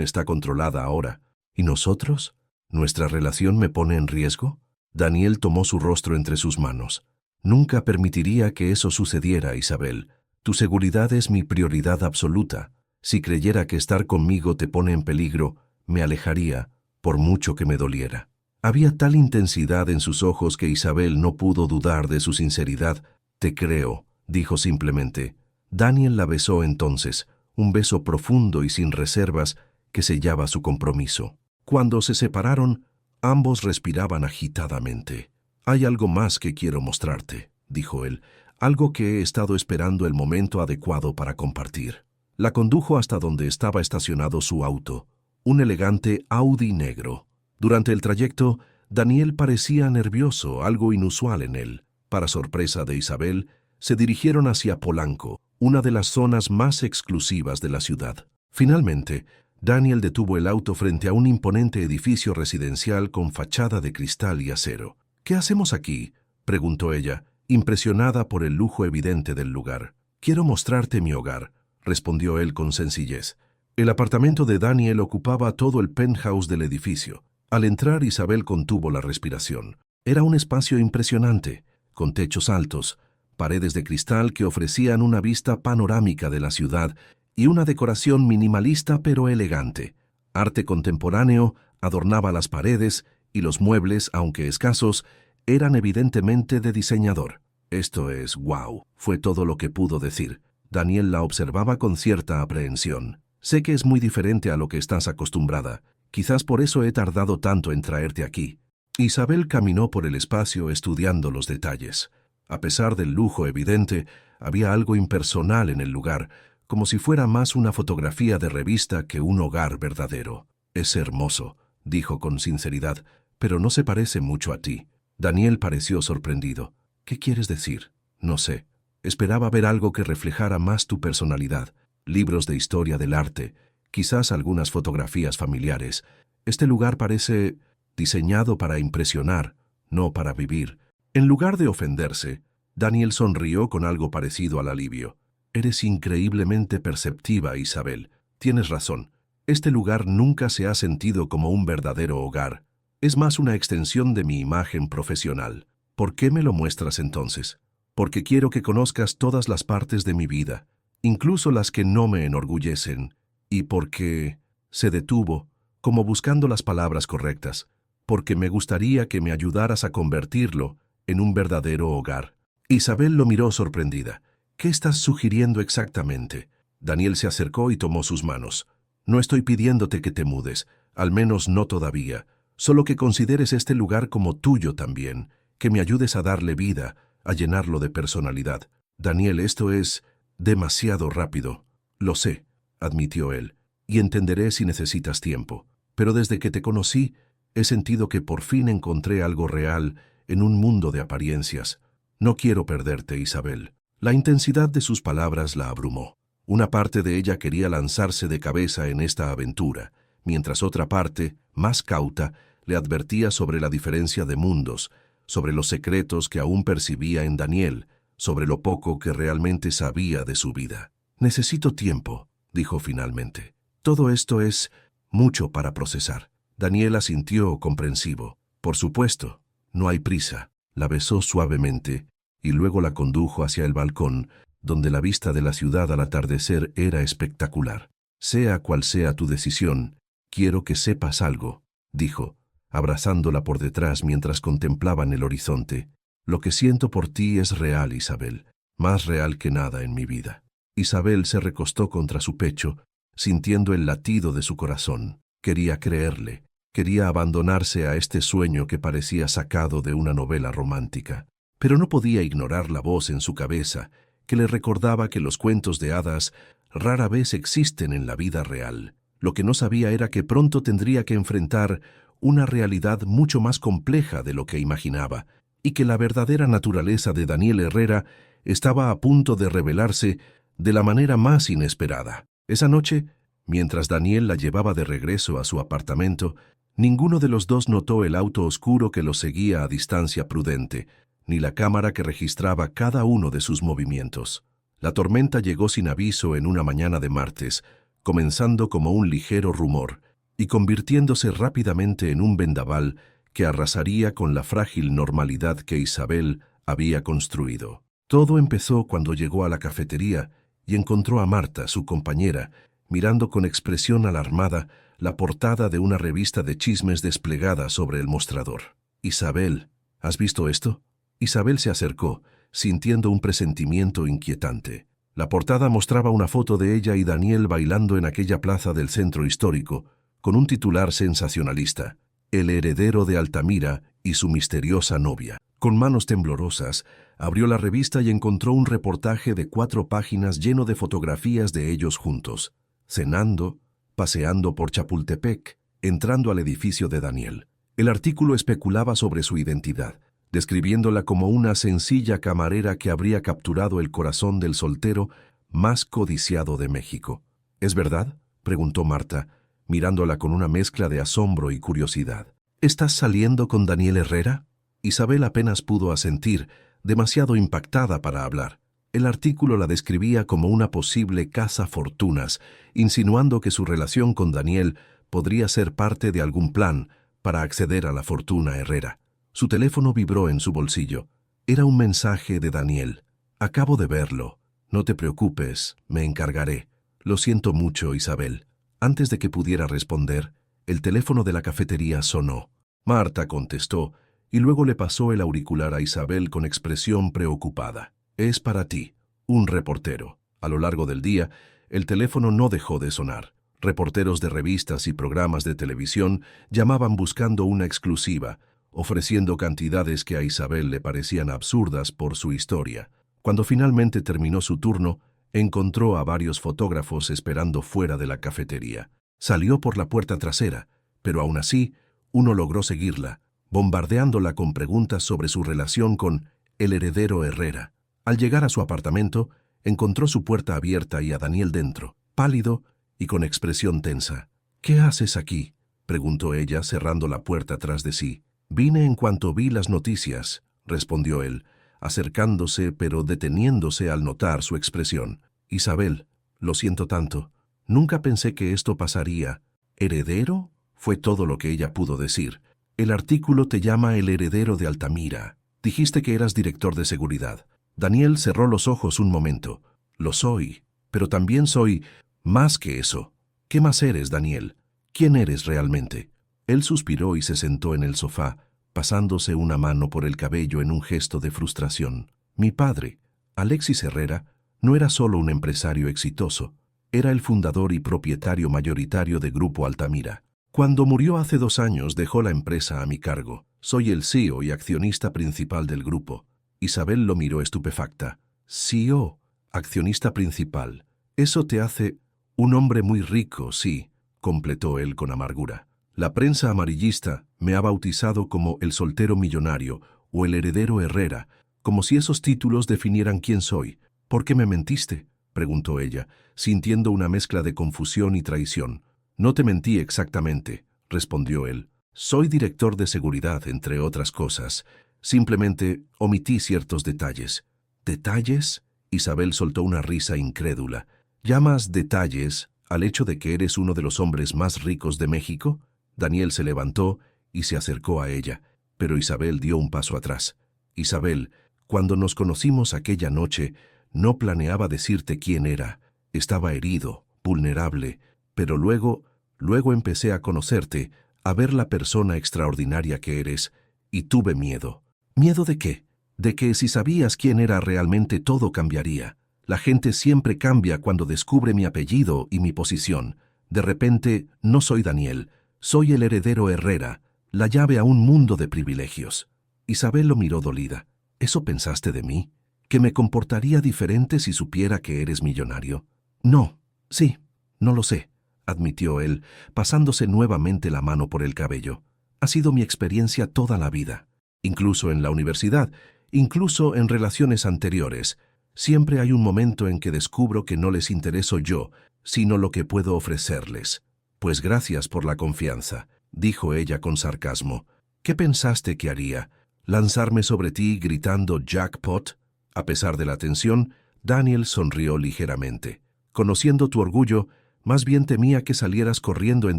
está controlada ahora». «¿Y nosotros? ¿Nuestra relación me pone en riesgo?». Daniel tomó su rostro entre sus manos. «Nunca permitiría que eso sucediera, Isabel. Tu seguridad es mi prioridad absoluta. Si creyera que estar conmigo te pone en peligro, me alejaría, por mucho que me doliera». Había tal intensidad en sus ojos que Isabel no pudo dudar de su sinceridad. «Te creo», dijo simplemente. Daniel la besó entonces, un beso profundo y sin reservas que sellaba su compromiso. Cuando se separaron, ambos respiraban agitadamente. «Hay algo más que quiero mostrarte», dijo él, «algo que he estado esperando el momento adecuado para compartir». La condujo hasta donde estaba estacionado su auto, un elegante Audi negro. Durante el trayecto, Daniel parecía nervioso, algo inusual en él. Para sorpresa de Isabel, se dirigieron hacia Polanco, una de las zonas más exclusivas de la ciudad. Finalmente, Daniel detuvo el auto frente a un imponente edificio residencial con fachada de cristal y acero. «¿Qué hacemos aquí?», preguntó ella, impresionada por el lujo evidente del lugar. «Quiero mostrarte mi hogar», respondió él con sencillez. El apartamento de Daniel ocupaba todo el penthouse del edificio. Al entrar, Isabel contuvo la respiración. Era un espacio impresionante, con techos altos, paredes de cristal que ofrecían una vista panorámica de la ciudad y una decoración minimalista pero elegante. Arte contemporáneo adornaba las paredes y los muebles, aunque escasos, Eran evidentemente de diseñador. Esto es wow, fue todo lo que pudo decir. Daniel la observaba con cierta aprehensión. Sé que es muy diferente a lo que estás acostumbrada. Quizás por eso he tardado tanto en traerte aquí. Isabel caminó por el espacio estudiando los detalles. A pesar del lujo evidente, había algo impersonal en el lugar, como si fuera más una fotografía de revista que un hogar verdadero. Es hermoso, dijo con sinceridad, pero no se parece mucho a ti. Daniel pareció sorprendido. ¿Qué quieres decir? No sé. Esperaba ver algo que reflejara más tu personalidad. Libros de historia del arte, quizás algunas fotografías familiares. Este lugar parece diseñado para impresionar, no para vivir. En lugar de ofenderse, Daniel sonrió con algo parecido al alivio. Eres increíblemente perceptiva, Isabel. Tienes razón. Este lugar nunca se ha sentido como un verdadero hogar. Es más una extensión de mi imagen profesional. ¿Por qué me lo muestras entonces? Porque quiero que conozcas todas las partes de mi vida, incluso las que no me enorgullecen, y porque se detuvo, como buscando las palabras correctas, porque me gustaría que me ayudaras a convertirlo en un verdadero hogar. Isabel lo miró sorprendida. ¿Qué estás sugiriendo exactamente? Daniel se acercó y tomó sus manos. No estoy pidiéndote que te mudes, al menos no todavía, solo que consideres este lugar como tuyo también, que me ayudes a darle vida, a llenarlo de personalidad. Daniel, esto es demasiado rápido. Lo sé, admitió él, y entenderé si necesitas tiempo. Pero desde que te conocí, he sentido que por fin encontré algo real en un mundo de apariencias. No quiero perderte, Isabel. La intensidad de sus palabras la abrumó. Una parte de ella quería lanzarse de cabeza en esta aventura, mientras otra parte, más cauta, le advertía sobre la diferencia de mundos, sobre los secretos que aún percibía en Daniel, sobre lo poco que realmente sabía de su vida. Necesito tiempo, dijo finalmente. Todo esto es mucho para procesar. Daniel asintió comprensivo. Por supuesto, no hay prisa. La besó suavemente y luego la condujo hacia el balcón, donde la vista de la ciudad al atardecer era espectacular. Sea cual sea tu decisión, quiero que sepas algo, dijo, abrazándola por detrás mientras contemplaban el horizonte. Lo que siento por ti es real, Isabel, más real que nada en mi vida. Isabel se recostó contra su pecho, sintiendo el latido de su corazón. Quería creerle, quería abandonarse a este sueño que parecía sacado de una novela romántica. Pero no podía ignorar la voz en su cabeza, que le recordaba que los cuentos de hadas rara vez existen en la vida real. Lo que no sabía era que pronto tendría que enfrentar una realidad mucho más compleja de lo que imaginaba, y que la verdadera naturaleza de Daniel Herrera estaba a punto de revelarse de la manera más inesperada. Esa noche, mientras Daniel la llevaba de regreso a su apartamento, ninguno de los dos notó el auto oscuro que los seguía a distancia prudente, ni la cámara que registraba cada uno de sus movimientos. La tormenta llegó sin aviso en una mañana de martes, comenzando como un ligero rumor y convirtiéndose rápidamente en un vendaval que arrasaría con la frágil normalidad que Isabel había construido. Todo empezó cuando llegó a la cafetería y encontró a Marta, su compañera, mirando con expresión alarmada la portada de una revista de chismes desplegada sobre el mostrador. «Isabel, ¿has visto esto?» Isabel se acercó, sintiendo un presentimiento inquietante. La portada mostraba una foto de ella y Daniel bailando en aquella plaza del centro histórico, con un titular sensacionalista: «El heredero de Altamira y su misteriosa novia». Con manos temblorosas, abrió la revista y encontró un reportaje de 4 páginas lleno de fotografías de ellos juntos, cenando, paseando por Chapultepec, entrando al edificio de Daniel. El artículo especulaba sobre su identidad, describiéndola como una sencilla camarera que habría capturado el corazón del soltero más codiciado de México. «¿Es verdad?», preguntó Marta, mirándola con una mezcla de asombro y curiosidad. «¿Estás saliendo con Daniel Herrera?». Isabel apenas pudo asentir, demasiado impactada para hablar. El artículo la describía como una posible cazafortunas, insinuando que su relación con Daniel podría ser parte de algún plan para acceder a la fortuna Herrera. Su teléfono vibró en su bolsillo. Era un mensaje de Daniel. «Acabo de verlo. No te preocupes, me encargaré. Lo siento mucho, Isabel». Antes de que pudiera responder, el teléfono de la cafetería sonó. Marta contestó, y luego le pasó el auricular a Isabel con expresión preocupada. «Es para ti, un reportero». A lo largo del día, el teléfono no dejó de sonar. Reporteros de revistas y programas de televisión llamaban buscando una exclusiva, ofreciendo cantidades que a Isabel le parecían absurdas por su historia. Cuando finalmente terminó su turno, encontró a varios fotógrafos esperando fuera de la cafetería. Salió por la puerta trasera, pero aún así, uno logró seguirla, bombardeándola con preguntas sobre su relación con el heredero Herrera. Al llegar a su apartamento, encontró su puerta abierta y a Daniel dentro, pálido y con expresión tensa. «¿Qué haces aquí?», preguntó ella, cerrando la puerta tras de sí. «Vine en cuanto vi las noticias», respondió él, acercándose pero deteniéndose al notar su expresión. «Isabel, lo siento tanto. Nunca pensé que esto pasaría». «¿Heredero?», fue todo lo que ella pudo decir. «El artículo te llama el heredero de Altamira. Dijiste que eras director de seguridad». Daniel cerró los ojos un momento. «Lo soy, pero también soy más que eso». «¿Qué más eres, Daniel? ¿Quién eres realmente?». Él suspiró y se sentó en el sofá, pasándose una mano por el cabello en un gesto de frustración. «Mi padre, Alexis Herrera, no era solo un empresario exitoso, era el fundador y propietario mayoritario de Grupo Altamira. Cuando murió hace 2 años dejó la empresa a mi cargo. Soy el CEO y accionista principal del grupo». Isabel lo miró estupefacta. «CEO, accionista principal. Eso te hace un hombre muy rico, sí», completó él con amargura. «La prensa amarillista me ha bautizado como el soltero millonario o el heredero Herrera, como si esos títulos definieran quién soy». «¿Por qué me mentiste?», preguntó ella, sintiendo una mezcla de confusión y traición. «No te mentí exactamente», respondió él. «Soy director de seguridad, entre otras cosas. Simplemente omití ciertos detalles». «¿Detalles?», Isabel soltó una risa incrédula. «¿Llamas detalles al hecho de que eres uno de los hombres más ricos de México?». Daniel se levantó y se acercó a ella, pero Isabel dio un paso atrás. «Isabel, cuando nos conocimos aquella noche, no planeaba decirte quién era. Estaba herido, vulnerable, pero luego empecé a conocerte, a ver la persona extraordinaria que eres, y tuve miedo». «¿Miedo de qué?». «De que si sabías quién era realmente todo cambiaría. La gente siempre cambia cuando descubre mi apellido y mi posición. De repente, no soy Daniel, soy el heredero Herrera, la llave a un mundo de privilegios». Isabel lo miró dolida. «¿Eso pensaste de mí? ¿Que me comportaría diferente si supiera que eres millonario?». «No, sí, no lo sé», admitió él, pasándose nuevamente la mano por el cabello. «Ha sido mi experiencia toda la vida. Incluso en la universidad, incluso en relaciones anteriores. Siempre hay un momento en que descubro que no les intereso yo, sino lo que puedo ofrecerles». «Pues gracias por la confianza», dijo ella con sarcasmo. «¿Qué pensaste que haría? ¿Lanzarme sobre ti gritando jackpot?». A pesar de la tensión, Daniel sonrió ligeramente. «Conociendo tu orgullo, más bien temía que salieras corriendo en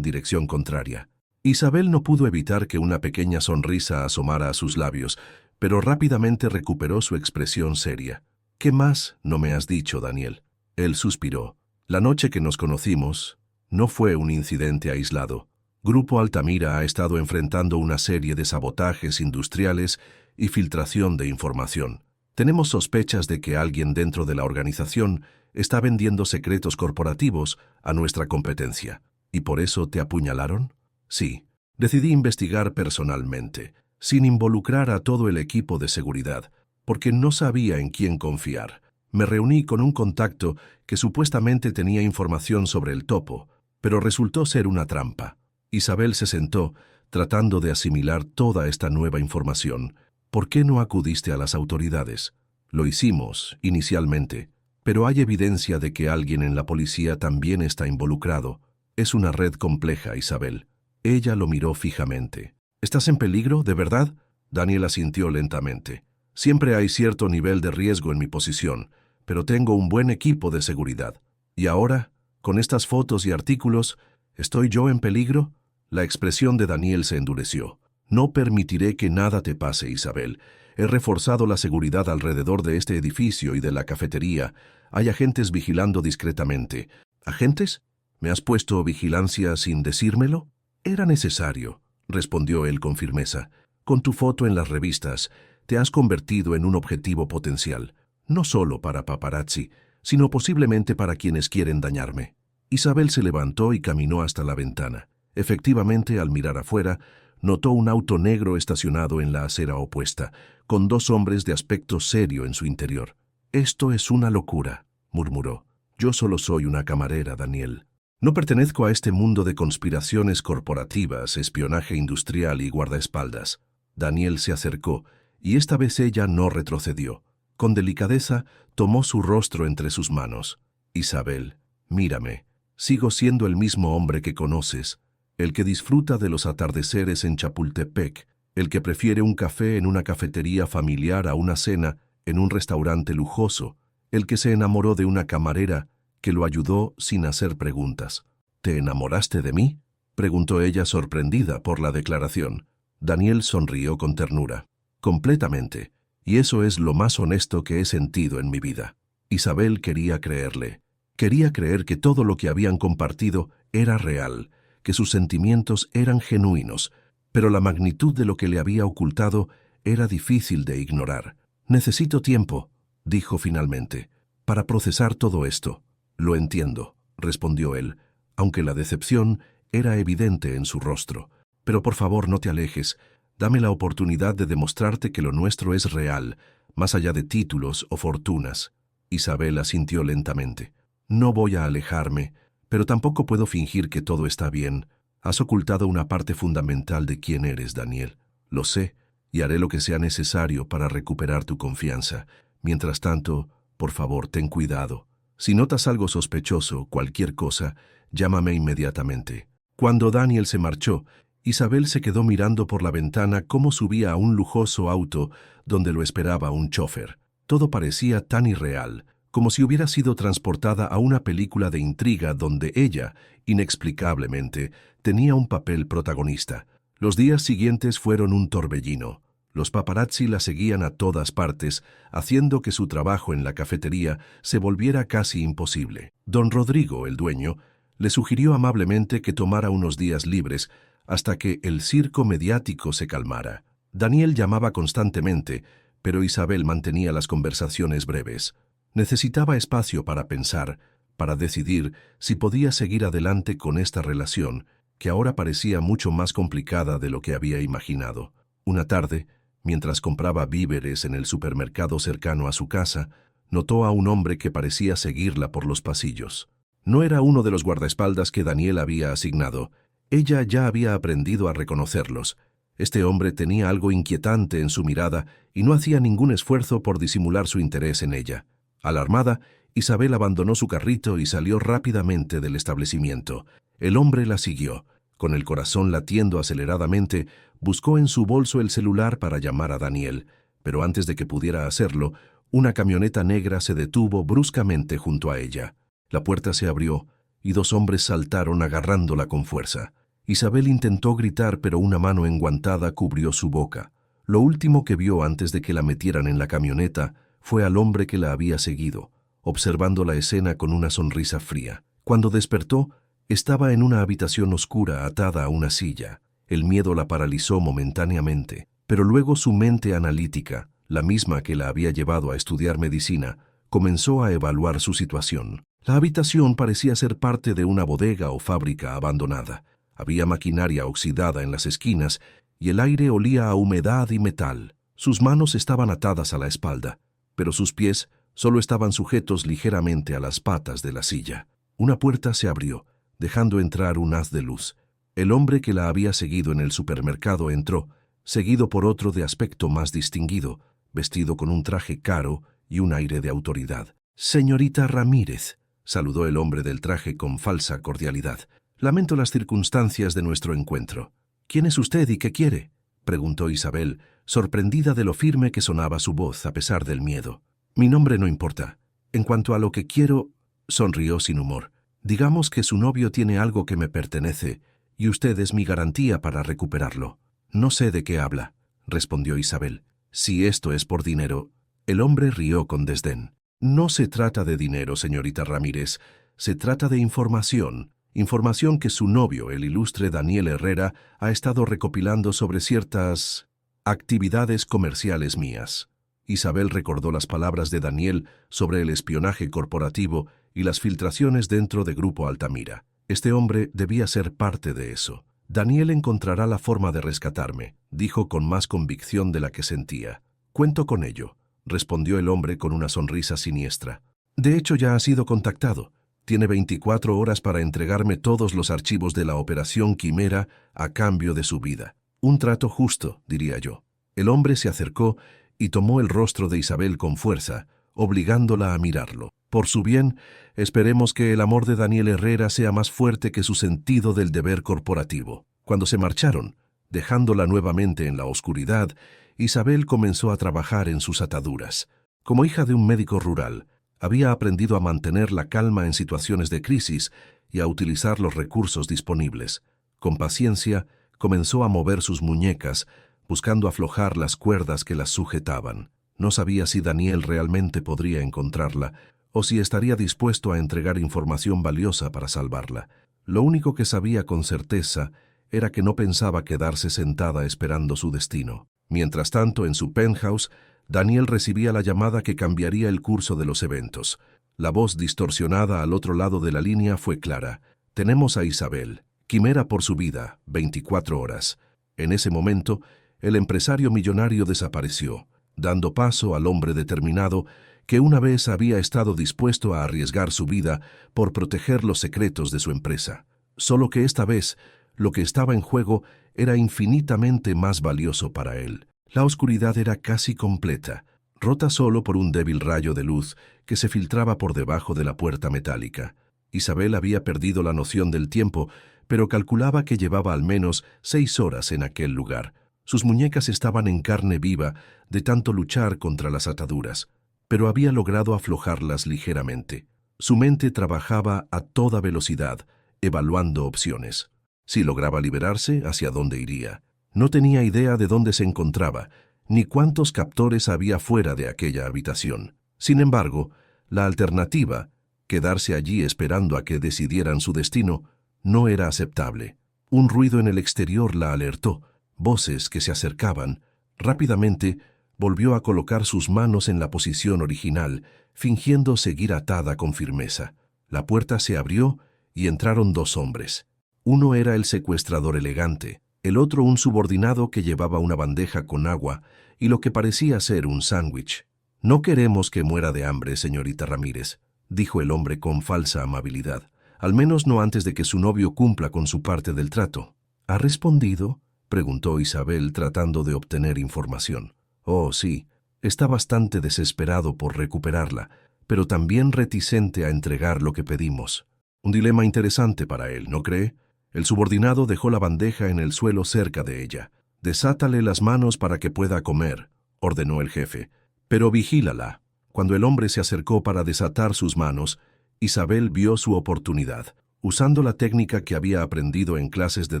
dirección contraria». Isabel no pudo evitar que una pequeña sonrisa asomara a sus labios, pero rápidamente recuperó su expresión seria. «¿Qué más no me has dicho, Daniel?». Él suspiró. «La noche que nos conocimos no fue un incidente aislado. Grupo Altamira ha estado enfrentando una serie de sabotajes industriales y filtración de información. Tenemos sospechas de que alguien dentro de la organización está vendiendo secretos corporativos a nuestra competencia». «¿Y por eso te apuñalaron?». «Sí, decidí investigar personalmente, sin involucrar a todo el equipo de seguridad, porque no sabía en quién confiar. Me reuní con un contacto que supuestamente tenía información sobre el topo, pero resultó ser una trampa». Isabel se sentó, tratando de asimilar toda esta nueva información. «¿Por qué no acudiste a las autoridades?». «Lo hicimos, inicialmente, pero hay evidencia de que alguien en la policía también está involucrado. Es una red compleja, Isabel». Ella lo miró fijamente. «¿Estás en peligro, de verdad?». Daniel asintió lentamente. «Siempre hay cierto nivel de riesgo en mi posición, pero tengo un buen equipo de seguridad. ¿Y ahora, con estas fotos y artículos, estoy yo en peligro?». La expresión de Daniel se endureció. «No permitiré que nada te pase, Isabel. He reforzado la seguridad alrededor de este edificio y de la cafetería. Hay agentes vigilando discretamente». «¿Agentes? ¿Me has puesto vigilancia sin decírmelo?». «Era necesario», respondió él con firmeza. Con tu foto en las revistas, te has convertido en un objetivo potencial, no solo para paparazzi, sino posiblemente para quienes quieren dañarme. Isabel se levantó y caminó hasta la ventana. Efectivamente, al mirar afuera, notó un auto negro estacionado en la acera opuesta, con dos hombres de aspecto serio en su interior. «Esto es una locura», murmuró. «Yo solo soy una camarera, Daniel. No pertenezco a este mundo de conspiraciones corporativas, espionaje industrial y guardaespaldas». Daniel se acercó, y esta vez ella no retrocedió. Con delicadeza, tomó su rostro entre sus manos. «Isabel, mírame. Sigo siendo el mismo hombre que conoces, el que disfruta de los atardeceres en Chapultepec, el que prefiere un café en una cafetería familiar a una cena en un restaurante lujoso, el que se enamoró de una camarera que lo ayudó sin hacer preguntas». «¿Te enamoraste de mí?», preguntó ella sorprendida por la declaración. Daniel sonrió con ternura. «Completamente, y eso es lo más honesto que he sentido en mi vida». Isabel quería creerle. Quería creer que todo lo que habían compartido era real, que sus sentimientos eran genuinos, pero la magnitud de lo que le había ocultado era difícil de ignorar. «Necesito tiempo», dijo finalmente, «para procesar todo esto». «Lo entiendo», respondió él, aunque la decepción era evidente en su rostro. «Pero por favor no te alejes. Dame la oportunidad de demostrarte que lo nuestro es real, más allá de títulos o fortunas». Isabel asintió lentamente. «No voy a alejarme, pero tampoco puedo fingir que todo está bien. Has ocultado una parte fundamental de quién eres, Daniel. Lo sé, y haré lo que sea necesario para recuperar tu confianza. Mientras tanto, por favor, ten cuidado. Si notas algo sospechoso, cualquier cosa, llámame inmediatamente». Cuando Daniel se marchó, Isabel se quedó mirando por la ventana cómo subía a un lujoso auto donde lo esperaba un chofer. Todo parecía tan irreal, como si hubiera sido transportada a una película de intriga donde ella, inexplicablemente, tenía un papel protagonista. Los días siguientes fueron un torbellino. Los paparazzi la seguían a todas partes, haciendo que su trabajo en la cafetería se volviera casi imposible. Don Rodrigo, el dueño, le sugirió amablemente que tomara unos días libres hasta que el circo mediático se calmara. Daniel llamaba constantemente, pero Isabel mantenía las conversaciones breves. Necesitaba espacio para pensar, para decidir si podía seguir adelante con esta relación, que ahora parecía mucho más complicada de lo que había imaginado. Una tarde, mientras compraba víveres en el supermercado cercano a su casa, notó a un hombre que parecía seguirla por los pasillos. No era uno de los guardaespaldas que Daniel había asignado. Ella ya había aprendido a reconocerlos. Este hombre tenía algo inquietante en su mirada y no hacía ningún esfuerzo por disimular su interés en ella. Alarmada, Isabel abandonó su carrito y salió rápidamente del establecimiento. El hombre la siguió. Con el corazón latiendo aceleradamente, buscó en su bolso el celular para llamar a Daniel, pero antes de que pudiera hacerlo, una camioneta negra se detuvo bruscamente junto a ella. La puerta se abrió y dos hombres saltaron agarrándola con fuerza. Isabel intentó gritar, pero una mano enguantada cubrió su boca. Lo último que vio antes de que la metieran en la camioneta fue al hombre que la había seguido, observando la escena con una sonrisa fría. Cuando despertó, estaba en una habitación oscura atada a una silla. El miedo la paralizó momentáneamente, pero luego su mente analítica, la misma que la había llevado a estudiar medicina, comenzó a evaluar su situación. La habitación parecía ser parte de una bodega o fábrica abandonada. Había maquinaria oxidada en las esquinas y el aire olía a humedad y metal. Sus manos estaban atadas a la espalda, pero sus pies solo estaban sujetos ligeramente a las patas de la silla. Una puerta se abrió, dejando entrar un haz de luz. El hombre que la había seguido en el supermercado entró, seguido por otro de aspecto más distinguido, vestido con un traje caro y un aire de autoridad. «Señorita Ramírez», saludó el hombre del traje con falsa cordialidad. «Lamento las circunstancias de nuestro encuentro». «¿Quién es usted y qué quiere?», preguntó Isabel, sorprendida de lo firme que sonaba su voz a pesar del miedo. «Mi nombre no importa. En cuanto a lo que quiero», sonrió sin humor. «Digamos que su novio tiene algo que me pertenece, y usted es mi garantía para recuperarlo». «No sé de qué habla», respondió Isabel. «Si esto es por dinero». El hombre rió con desdén. «No se trata de dinero, señorita Ramírez. Se trata de información. Información que su novio, el ilustre Daniel Herrera, ha estado recopilando sobre ciertas Actividades comerciales mías. Isabel recordó las palabras de Daniel sobre el espionaje corporativo y las filtraciones dentro de Grupo Altamira. Este hombre debía ser parte de eso. Daniel encontrará la forma de rescatarme, dijo con más convicción de la que sentía. Cuento con ello, respondió el hombre con una sonrisa siniestra. De hecho, ya ha sido contactado. Tiene 24 horas para entregarme todos los archivos de la Operación Quimera a cambio de su vida. Un trato justo, diría yo. El hombre se acercó y tomó el rostro de Isabel con fuerza, obligándola a mirarlo. Por su bien, esperemos que el amor de Daniel Herrera sea más fuerte que su sentido del deber corporativo. Cuando se marcharon, dejándola nuevamente en la oscuridad, Isabel comenzó a trabajar en sus ataduras. Como hija de un médico rural, había aprendido a mantener la calma en situaciones de crisis y a utilizar los recursos disponibles. Con paciencia, comenzó a mover sus muñecas, buscando aflojar las cuerdas que las sujetaban. No sabía si Daniel realmente podría encontrarla o si estaría dispuesto a entregar información valiosa para salvarla. Lo único que sabía con certeza era que no pensaba quedarse sentada esperando su destino. Mientras tanto, en su penthouse, Daniel recibía la llamada que cambiaría el curso de los eventos. La voz distorsionada al otro lado de la línea fue clara. «Tenemos a Isabel. Quimera por su vida, 24 horas». En ese momento, el empresario millonario desapareció, dando paso al hombre determinado que una vez había estado dispuesto a arriesgar su vida por proteger los secretos de su empresa. Solo que esta vez, lo que estaba en juego era infinitamente más valioso para él. La oscuridad era casi completa, rota solo por un débil rayo de luz que se filtraba por debajo de la puerta metálica. Isabel había perdido la noción del tiempo, pero calculaba que llevaba al menos 6 horas en aquel lugar. Sus muñecas estaban en carne viva de tanto luchar contra las ataduras, pero había logrado aflojarlas ligeramente. Su mente trabajaba a toda velocidad, evaluando opciones. Si lograba liberarse, ¿hacia dónde iría? No tenía idea de dónde se encontraba, ni cuántos captores había fuera de aquella habitación. Sin embargo, la alternativa, quedarse allí esperando a que decidieran su destino, no era aceptable. Un ruido en el exterior la alertó, voces que se acercaban. Rápidamente, volvió a colocar sus manos en la posición original, fingiendo seguir atada con firmeza. La puerta se abrió y entraron 2 hombres. Uno era el secuestrador elegante, el otro un subordinado que llevaba una bandeja con agua y lo que parecía ser un sándwich. «No queremos que muera de hambre, señorita Ramírez», dijo el hombre con falsa amabilidad. «Al menos no antes de que su novio cumpla con su parte del trato». «¿Ha respondido?», preguntó Isabel tratando de obtener información. Oh, sí, está bastante desesperado por recuperarla, pero también reticente a entregar lo que pedimos. Un dilema interesante para él, ¿no cree? El subordinado dejó la bandeja en el suelo cerca de ella. «Desátale las manos para que pueda comer», ordenó el jefe. «Pero vigílala». Cuando el hombre se acercó para desatar sus manos, Isabel vio su oportunidad. Usando la técnica que había aprendido en clases de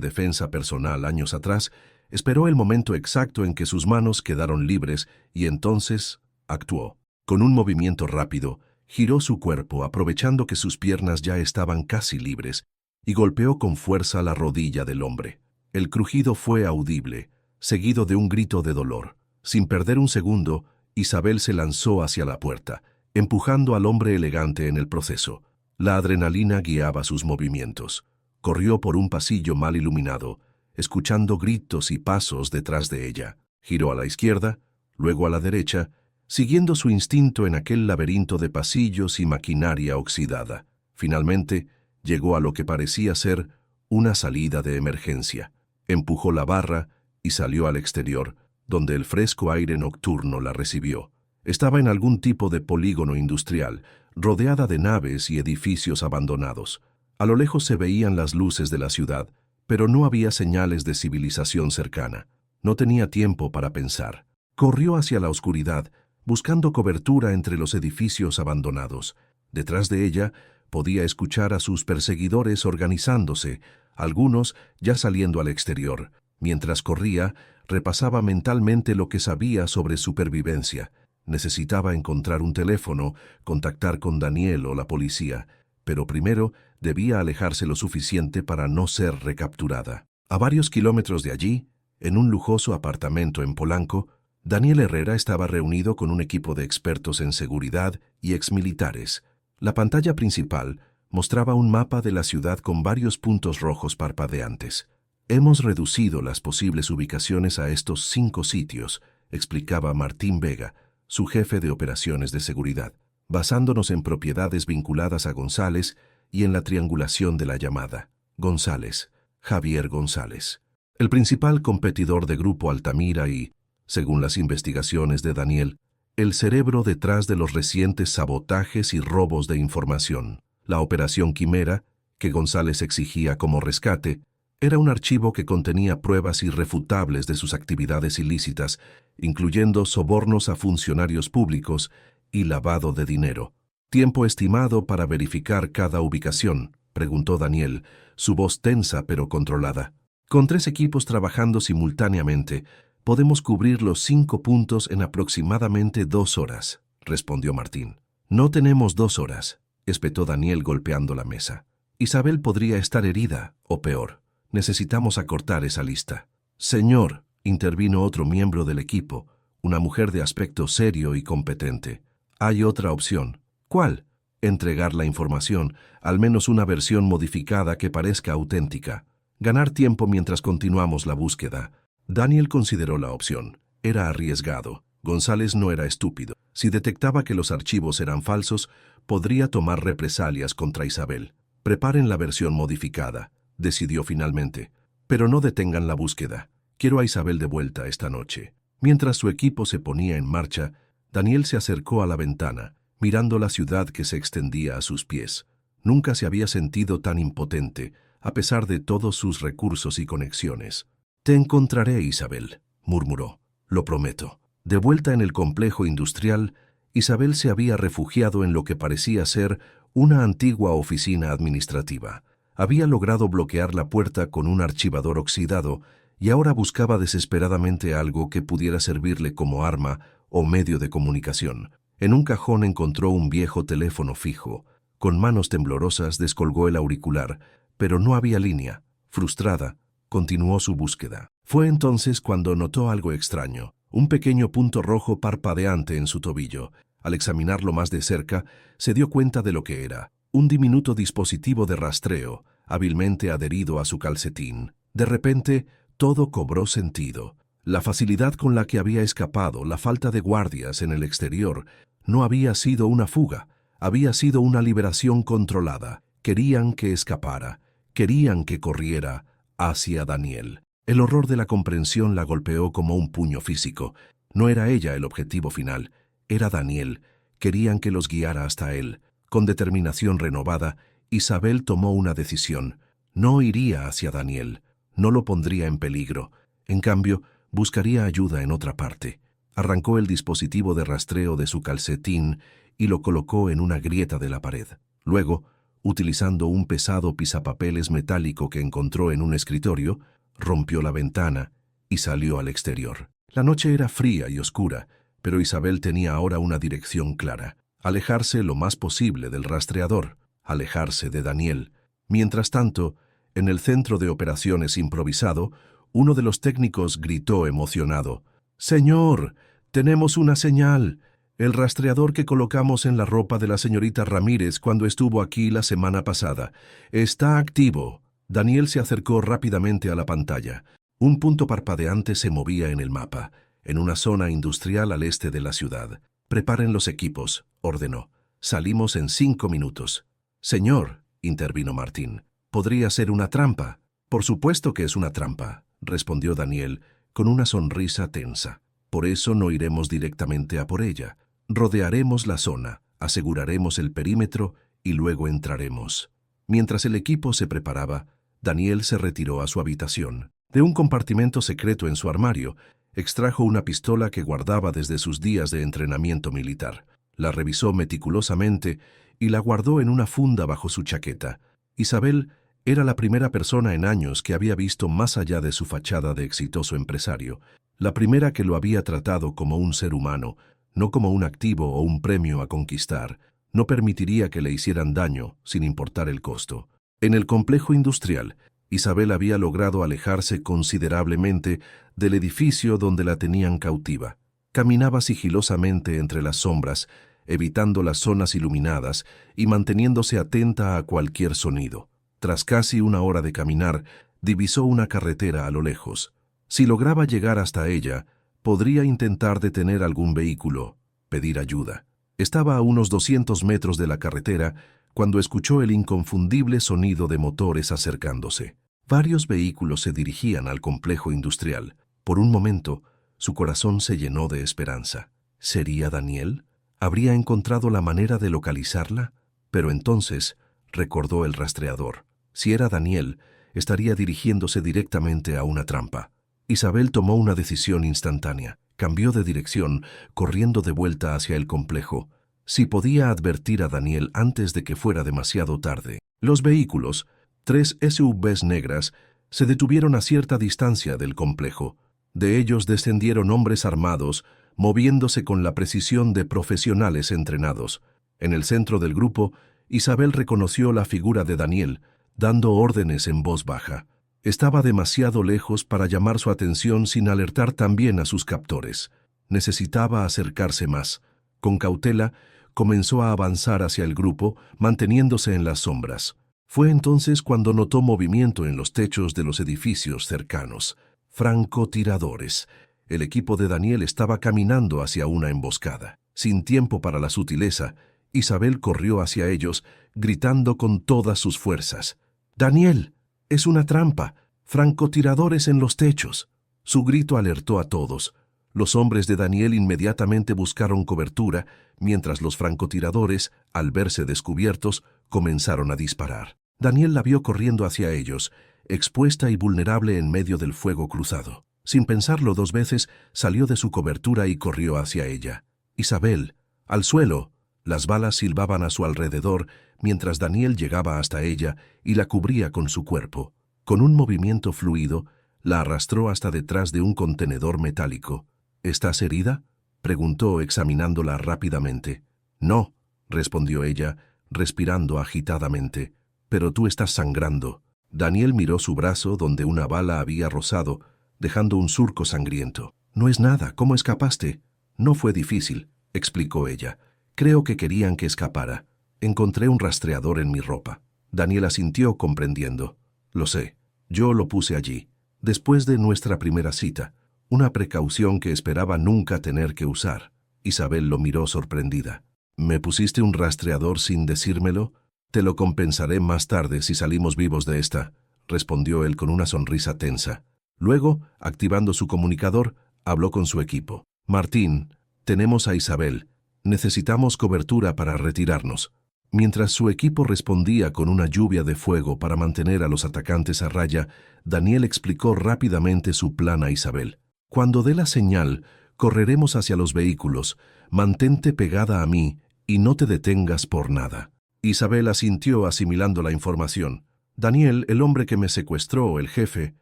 defensa personal años atrás, esperó el momento exacto en que sus manos quedaron libres y entonces actuó. Con un movimiento rápido, giró su cuerpo aprovechando que sus piernas ya estaban casi libres y golpeó con fuerza la rodilla del hombre. El crujido fue audible, seguido de un grito de dolor. Sin perder un segundo, Isabel se lanzó hacia la puerta, empujando al hombre elegante en el proceso. La adrenalina guiaba sus movimientos. Corrió por un pasillo mal iluminado, escuchando gritos y pasos detrás de ella. Giró a la izquierda, luego a la derecha, siguiendo su instinto en aquel laberinto de pasillos y maquinaria oxidada. Finalmente, llegó a lo que parecía ser una salida de emergencia. Empujó la barra y salió al exterior, donde el fresco aire nocturno la recibió. Estaba en algún tipo de polígono industrial, rodeada de naves y edificios abandonados. A lo lejos se veían las luces de la ciudad, pero no había señales de civilización cercana. No tenía tiempo para pensar. Corrió hacia la oscuridad, buscando cobertura entre los edificios abandonados. Detrás de ella, podía escuchar a sus perseguidores organizándose, algunos ya saliendo al exterior. Mientras corría, repasaba mentalmente lo que sabía sobre supervivencia. Necesitaba encontrar un teléfono, contactar con Daniel o la policía, pero primero debía alejarse lo suficiente para no ser recapturada. A varios kilómetros de allí, En un lujoso apartamento en Polanco, Daniel Herrera estaba reunido con un equipo de expertos en seguridad y exmilitares. La pantalla principal mostraba un mapa de la ciudad con varios puntos rojos parpadeantes. Hemos reducido las posibles ubicaciones a estos 5 sitios, explicaba Martín Vega, su jefe de operaciones de seguridad, basándonos en propiedades vinculadas a González y en la triangulación de la llamada. González, Javier González, el principal competidor de Grupo Altamira y, según las investigaciones de Daniel, el cerebro detrás de los recientes sabotajes y robos de información. La Operación Quimera, que González exigía como rescate, era un archivo que contenía pruebas irrefutables de sus actividades ilícitas, incluyendo sobornos a funcionarios públicos y lavado de dinero. ¿Tiempo estimado para verificar cada ubicación?, preguntó Daniel, su voz tensa pero controlada. Con 3 equipos trabajando simultáneamente, podemos cubrir los 5 puntos en aproximadamente 2 horas, respondió Martín. No tenemos 2 horas, espetó Daniel golpeando la mesa. Isabel podría estar herida, o peor. Necesitamos acortar esa lista. Señor, intervino otro miembro del equipo, una mujer de aspecto serio y competente. Hay otra opción. ¿Cuál? Entregar la información, al menos una versión modificada que parezca auténtica. Ganar tiempo mientras continuamos la búsqueda. Daniel consideró la opción. Era arriesgado. González no era estúpido. Si detectaba que los archivos eran falsos, podría tomar represalias contra Isabel. Preparen la versión modificada, decidió finalmente. Pero no detengan la búsqueda. Quiero a Isabel de vuelta esta noche. Mientras su equipo se ponía en marcha, Daniel se acercó a la ventana, mirando la ciudad que se extendía a sus pies. Nunca se había sentido tan impotente, a pesar de todos sus recursos y conexiones. «Te encontraré, Isabel», murmuró. «Lo prometo». De vuelta en el complejo industrial, Isabel se había refugiado en lo que parecía ser una antigua oficina administrativa. Había logrado bloquear la puerta con un archivador oxidado y ahora buscaba desesperadamente algo que pudiera servirle como arma o medio de comunicación. En un cajón encontró un viejo teléfono fijo. Con manos temblorosas descolgó el auricular, pero no había línea. Frustrada, continuó su búsqueda. Fue entonces cuando notó algo extraño, un pequeño punto rojo parpadeante en su tobillo. Al examinarlo más de cerca, se dio cuenta de lo que era. Un diminuto dispositivo de rastreo, hábilmente adherido a su calcetín. De repente, todo cobró sentido. La facilidad con la que había escapado, la falta de guardias en el exterior, no había sido una fuga, había sido una liberación controlada. Querían que escapara, querían que corriera hacia Daniel. El horror de la comprensión la golpeó como un puño físico. No era ella el objetivo final, era Daniel. Querían que los guiara hasta él. Con determinación renovada, Isabel tomó una decisión. No iría hacia Daniel, no lo pondría en peligro. En cambio, buscaría ayuda en otra parte. Arrancó el dispositivo de rastreo de su calcetín y lo colocó en una grieta de la pared. Luego, utilizando un pesado pisapapeles metálico que encontró en un escritorio, rompió la ventana y salió al exterior. La noche era fría y oscura, pero Isabel tenía ahora una dirección clara: alejarse lo más posible del rastreador, alejarse de Daniel. Mientras tanto, en el centro de operaciones improvisado, uno de los técnicos gritó emocionado: «¡Señor, tenemos una señal! El rastreador que colocamos en la ropa de la señorita Ramírez cuando estuvo aquí la semana pasada está activo». Daniel se acercó rápidamente a la pantalla. Un punto parpadeante se movía en el mapa, en una zona industrial al este de la ciudad. «Preparen los equipos», ordenó. «Salimos en 5 minutos». «Señor», intervino Martín, «podría ser una trampa». «Por supuesto que es una trampa», respondió Daniel con una sonrisa tensa. «Por eso no iremos directamente a por ella. Rodearemos la zona, aseguraremos el perímetro y luego entraremos». Mientras el equipo se preparaba, Daniel se retiró a su habitación. De un compartimento secreto en su armario, extrajo una pistola que guardaba desde sus días de entrenamiento militar. La revisó meticulosamente y la guardó en una funda bajo su chaqueta. Isabel era la primera persona en años que había visto más allá de su fachada de exitoso empresario, la primera que lo había tratado como un ser humano, no como un activo o un premio a conquistar. No permitiría que le hicieran daño, sin importar el costo. En el complejo industrial, Isabel había logrado alejarse considerablemente del edificio donde la tenían cautiva. Caminaba sigilosamente entre las sombras, evitando las zonas iluminadas y manteniéndose atenta a cualquier sonido. Tras casi una hora de caminar, divisó una carretera a lo lejos. Si lograba llegar hasta ella, podría intentar detener algún vehículo, pedir ayuda. Estaba a unos 200 metros de la carretera cuando escuchó el inconfundible sonido de motores acercándose. Varios vehículos se dirigían al complejo industrial. Por un momento, su corazón se llenó de esperanza. ¿Sería Daniel? ¿Habría encontrado la manera de localizarla? Pero entonces recordó el rastreador. Si era Daniel, estaría dirigiéndose directamente a una trampa. Isabel tomó una decisión instantánea. Cambió de dirección, corriendo de vuelta hacia el complejo. Si podía advertir a Daniel antes de que fuera demasiado tarde. Los vehículos, 3 SUVs negras, se detuvieron a cierta distancia del complejo. De ellos descendieron hombres armados, moviéndose con la precisión de profesionales entrenados. En el centro del grupo, Isabel reconoció la figura de Daniel, dando órdenes en voz baja. Estaba demasiado lejos para llamar su atención sin alertar también a sus captores. Necesitaba acercarse más. Con cautela, comenzó a avanzar hacia el grupo, manteniéndose en las sombras. Fue entonces cuando notó movimiento en los techos de los edificios cercanos. Francotiradores. El equipo de Daniel estaba caminando hacia una emboscada. Sin tiempo para la sutileza, Isabel corrió hacia ellos, gritando con todas sus fuerzas. «¡Daniel! ¡Es una trampa! ¡Francotiradores en los techos!». Su grito alertó a todos. Los hombres de Daniel inmediatamente buscaron cobertura, mientras los francotiradores, al verse descubiertos, comenzaron a disparar. Daniel la vio corriendo hacia ellos, expuesta y vulnerable en medio del fuego cruzado. Sin pensarlo 2 veces, salió de su cobertura y corrió hacia ella. «Isabel, al suelo». Las balas silbaban a su alrededor mientras Daniel llegaba hasta ella y la cubría con su cuerpo. Con un movimiento fluido, la arrastró hasta detrás de un contenedor metálico. «¿Estás herida?», preguntó examinándola rápidamente. «No», respondió ella, respirando agitadamente. «Pero tú estás sangrando». Daniel miró su brazo donde una bala había rozado, dejando un surco sangriento. «No es nada, ¿cómo escapaste?». «No fue difícil», explicó ella. «Creo que querían que escapara. Encontré un rastreador en mi ropa». Daniel asintió comprendiendo. «Lo sé. Yo lo puse allí, después de nuestra primera cita. Una precaución que esperaba nunca tener que usar». Isabel lo miró sorprendida. «¿Me pusiste un rastreador sin decírmelo? Te lo compensaré más tarde si salimos vivos de esta», respondió él con una sonrisa tensa. Luego, activando su comunicador, habló con su equipo. «Martín, tenemos a Isabel. Necesitamos cobertura para retirarnos». Mientras su equipo respondía con una lluvia de fuego para mantener a los atacantes a raya, Daniel explicó rápidamente su plan a Isabel. «Cuando dé la señal, correremos hacia los vehículos. Mantente pegada a mí y no te detengas por nada». Isabel asintió asimilando la información. «Daniel, el hombre que me secuestró, el jefe,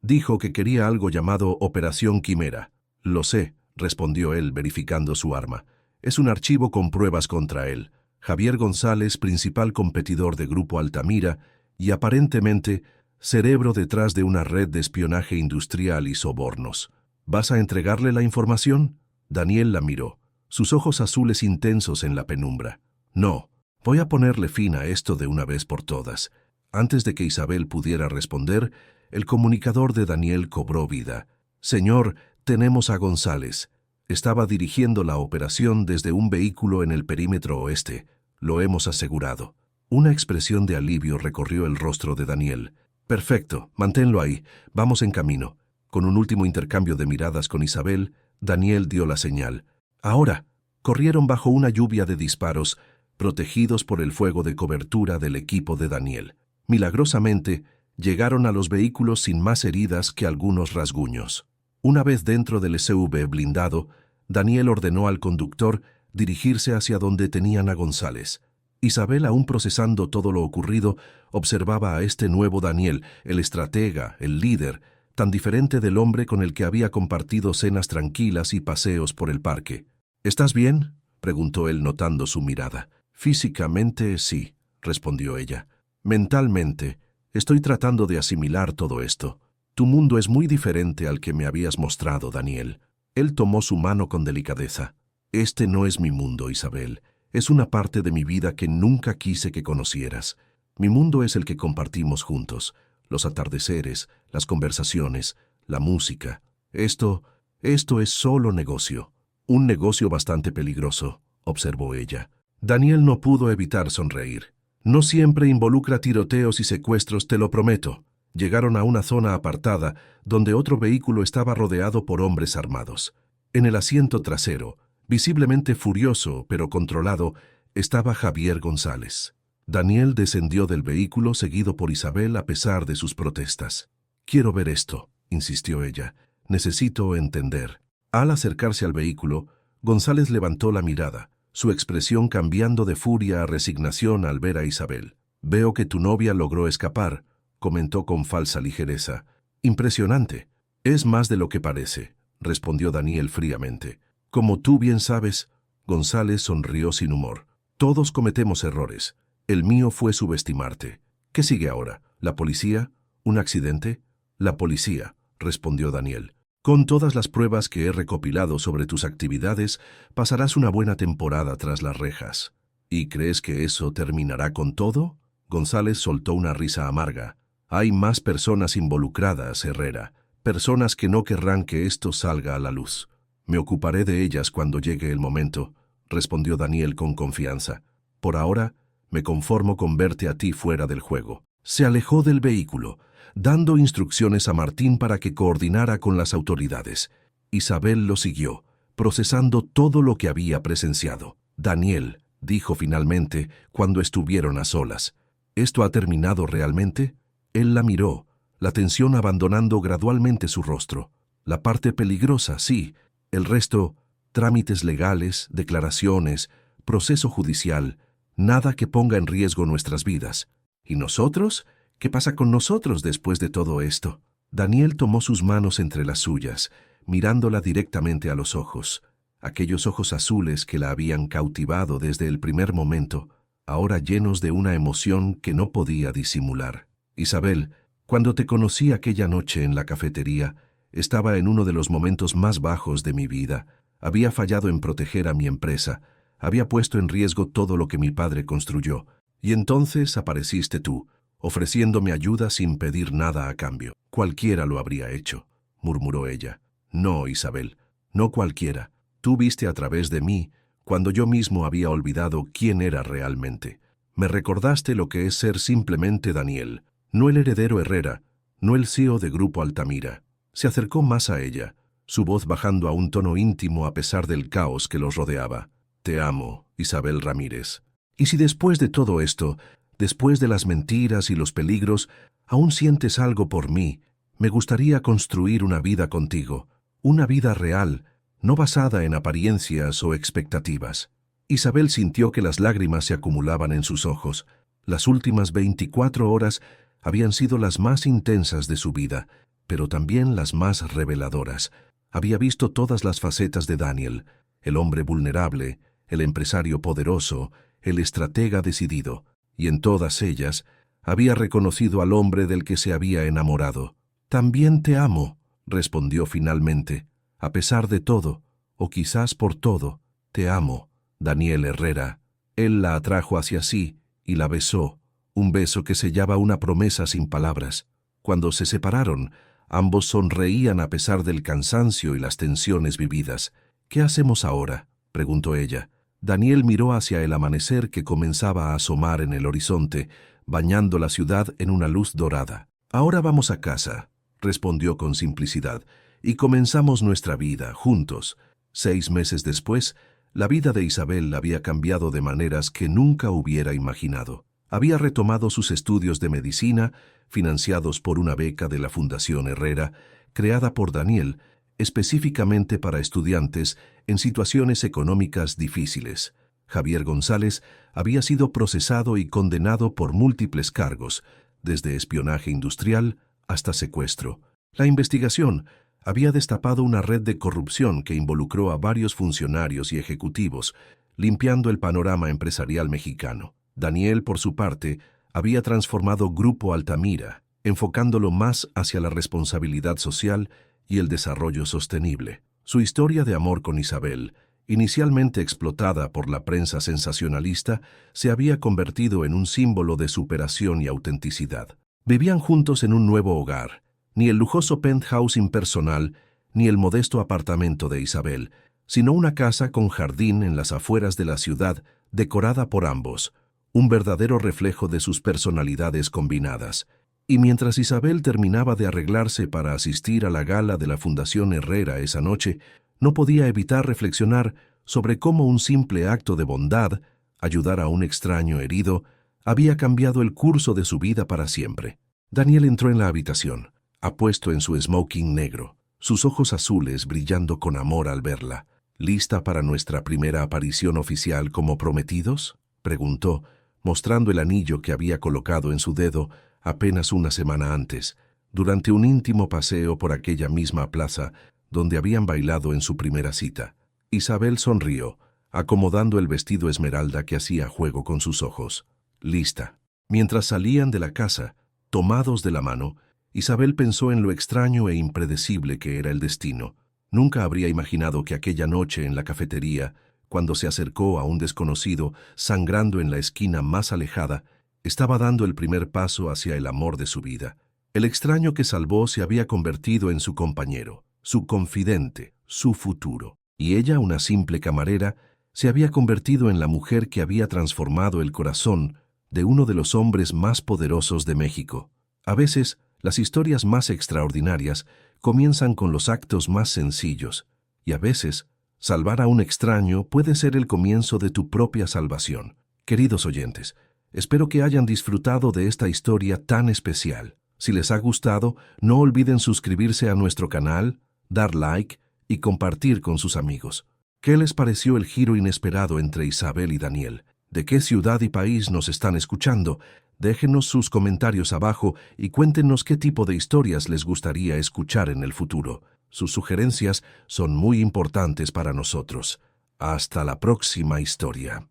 dijo que quería algo llamado Operación Quimera». «Lo sé», respondió él verificando su arma. «Es un archivo con pruebas contra él. Javier González, principal competidor de Grupo Altamira y aparentemente cerebro detrás de una red de espionaje industrial y sobornos. ¿Vas a entregarle la información?». Daniel la miró, sus ojos azules intensos en la penumbra. «No, voy a ponerle fin a esto de una vez por todas». Antes de que Isabel pudiera responder, el comunicador de Daniel cobró vida. «Señor, tenemos a González. Estaba dirigiendo la operación desde un vehículo en el perímetro oeste. Lo hemos asegurado». Una expresión de alivio recorrió el rostro de Daniel. «Perfecto, manténlo ahí. Vamos en camino». Con un último intercambio de miradas con Isabel, Daniel dio la señal. «Ahora». Corrieron bajo una lluvia de disparos, protegidos por el fuego de cobertura del equipo de Daniel. Milagrosamente, llegaron a los vehículos sin más heridas que algunos rasguños. Una vez dentro del SUV blindado, Daniel ordenó al conductor dirigirse hacia donde tenían a González. Isabel, aún procesando todo lo ocurrido, observaba a este nuevo Daniel, el estratega, el líder, tan diferente del hombre con el que había compartido cenas tranquilas y paseos por el parque. «¿Estás bien?», preguntó él notando su mirada. «Físicamente, sí», respondió ella. «Mentalmente, Estoy tratando de asimilar todo esto. Tu mundo es muy diferente al que me habías mostrado, Daniel. Él tomó su mano con delicadeza. Este no es mi mundo, Isabel. Es una parte de mi vida que nunca quise que conocieras. Mi mundo es el que compartimos juntos. Los atardeceres, las conversaciones, la música. Esto es solo negocio. Un negocio bastante peligroso, observó ella. Daniel no pudo evitar sonreír. No siempre involucra tiroteos y secuestros, te lo prometo. Llegaron a una zona apartada, donde otro vehículo estaba rodeado por hombres armados. En el asiento trasero, visiblemente furioso pero controlado, estaba Javier González. Daniel descendió del vehículo seguido por Isabel a pesar de sus protestas. «Quiero ver esto», insistió ella. «Necesito entender». Al acercarse al vehículo, González levantó la mirada, su expresión cambiando de furia a resignación al ver a Isabel. «Veo que tu novia logró escapar», comentó con falsa ligereza. «Impresionante. Es más de lo que parece», respondió Daniel fríamente. «Como tú bien sabes», González sonrió sin humor. «Todos cometemos errores. El mío fue subestimarte. ¿Qué sigue ahora? ¿La policía? ¿Un accidente?» «La policía», respondió Daniel. «Con todas las pruebas que he recopilado sobre tus actividades, pasarás una buena temporada tras las rejas». «¿Y crees que eso terminará con todo?» González soltó una risa amarga. «Hay más personas involucradas, Herrera, personas que no querrán que esto salga a la luz. Me ocuparé de ellas cuando llegue el momento», respondió Daniel con confianza. «Por ahora, me conformo con verte a ti fuera del juego». Se alejó del vehículo, dando instrucciones a Martín para que coordinara con las autoridades. Isabel lo siguió, procesando todo lo que había presenciado. «Daniel», dijo finalmente, cuando estuvieron a solas, «¿esto ha terminado realmente?» Él la miró, la tensión abandonando gradualmente su rostro. «La parte peligrosa, sí. El resto, trámites legales, declaraciones, proceso judicial, nada que ponga en riesgo nuestras vidas. ¿Y nosotros? ¿Qué pasa con nosotros después de todo esto?» Daniel tomó sus manos entre las suyas, mirándola directamente a los ojos. Aquellos ojos azules que la habían cautivado desde el primer momento, ahora llenos de una emoción que no podía disimular. «Isabel, cuando te conocí aquella noche en la cafetería, estaba en uno de los momentos más bajos de mi vida. Había fallado en proteger a mi empresa, había puesto en riesgo todo lo que mi padre construyó. Y entonces apareciste tú, ofreciéndome ayuda sin pedir nada a cambio. Cualquiera lo habría hecho», murmuró ella. «No, Isabel, no cualquiera. Tú viste a través de mí, cuando yo mismo había olvidado quién era realmente. Me recordaste lo que es ser simplemente Daniel, no el heredero Herrera, no el CEO de Grupo Altamira». Se acercó más a ella, su voz bajando a un tono íntimo a pesar del caos que los rodeaba. «Te amo, Isabel Ramírez. Y si después de todo esto, después de las mentiras y los peligros, aún sientes algo por mí, me gustaría construir una vida contigo, una vida real, no basada en apariencias o expectativas». Isabel sintió que las lágrimas se acumulaban en sus ojos. Las últimas 24 horas habían sido las más intensas de su vida, pero también las más reveladoras. Había visto todas las facetas de Daniel, el hombre vulnerable, el empresario poderoso, el estratega decidido, y en todas ellas había reconocido al hombre del que se había enamorado. «También te amo», respondió finalmente. «A pesar de todo, o quizás por todo, te amo, Daniel Herrera». Él la atrajo hacia sí y la besó, un beso que sellaba una promesa sin palabras. Cuando se separaron, ambos sonreían a pesar del cansancio y las tensiones vividas. «¿Qué hacemos ahora?», preguntó ella. Daniel miró hacia el amanecer que comenzaba a asomar en el horizonte, bañando la ciudad en una luz dorada. «Ahora vamos a casa», respondió con simplicidad, «y comenzamos nuestra vida, juntos». 6 meses después, la vida de Isabel había cambiado de maneras que nunca hubiera imaginado. Había retomado sus estudios de medicina, financiados por una beca de la Fundación Herrera, creada por Daniel, específicamente para estudiantes en situaciones económicas difíciles. Javier González había sido procesado y condenado por múltiples cargos, desde espionaje industrial hasta secuestro. La investigación había destapado una red de corrupción que involucró a varios funcionarios y ejecutivos, limpiando el panorama empresarial mexicano. Daniel, por su parte, había transformado Grupo Altamira, enfocándolo más hacia la responsabilidad social y el desarrollo sostenible. Su historia de amor con Isabel, inicialmente explotada por la prensa sensacionalista, se había convertido en un símbolo de superación y autenticidad. Vivían juntos en un nuevo hogar. Ni el lujoso penthouse impersonal, ni el modesto apartamento de Isabel, sino una casa con jardín en las afueras de la ciudad, decorada por ambos, un verdadero reflejo de sus personalidades combinadas. Y mientras Isabel terminaba de arreglarse para asistir a la gala de la Fundación Herrera esa noche, no podía evitar reflexionar sobre cómo un simple acto de bondad, ayudar a un extraño herido, había cambiado el curso de su vida para siempre. Daniel entró en la habitación, apuesto en su smoking negro, sus ojos azules brillando con amor al verla. ¿Lista para nuestra primera aparición oficial como prometidos?, preguntó, mostrando el anillo que había colocado en su dedo apenas una semana antes, durante un íntimo paseo por aquella misma plaza donde habían bailado en su primera cita. Isabel sonrió, acomodando el vestido esmeralda que hacía juego con sus ojos. Lista. Mientras salían de la casa, tomados de la mano, Isabel pensó en lo extraño e impredecible que era el destino. Nunca habría imaginado que aquella noche en la cafetería, cuando se acercó a un desconocido, sangrando en la esquina más alejada, estaba dando el primer paso hacia el amor de su vida. El extraño que salvó se había convertido en su compañero, su confidente, su futuro. Y ella, una simple camarera, se había convertido en la mujer que había transformado el corazón de uno de los hombres más poderosos de México. A veces, las historias más extraordinarias comienzan con los actos más sencillos, y a veces, salvar a un extraño puede ser el comienzo de tu propia salvación. Queridos oyentes, espero que hayan disfrutado de esta historia tan especial. Si les ha gustado, no olviden suscribirse a nuestro canal, dar like y compartir con sus amigos. ¿Qué les pareció el giro inesperado entre Isabel y Daniel? ¿De qué ciudad y país nos están escuchando? Déjenos sus comentarios abajo y cuéntenos qué tipo de historias les gustaría escuchar en el futuro. Sus sugerencias son muy importantes para nosotros. Hasta la próxima historia.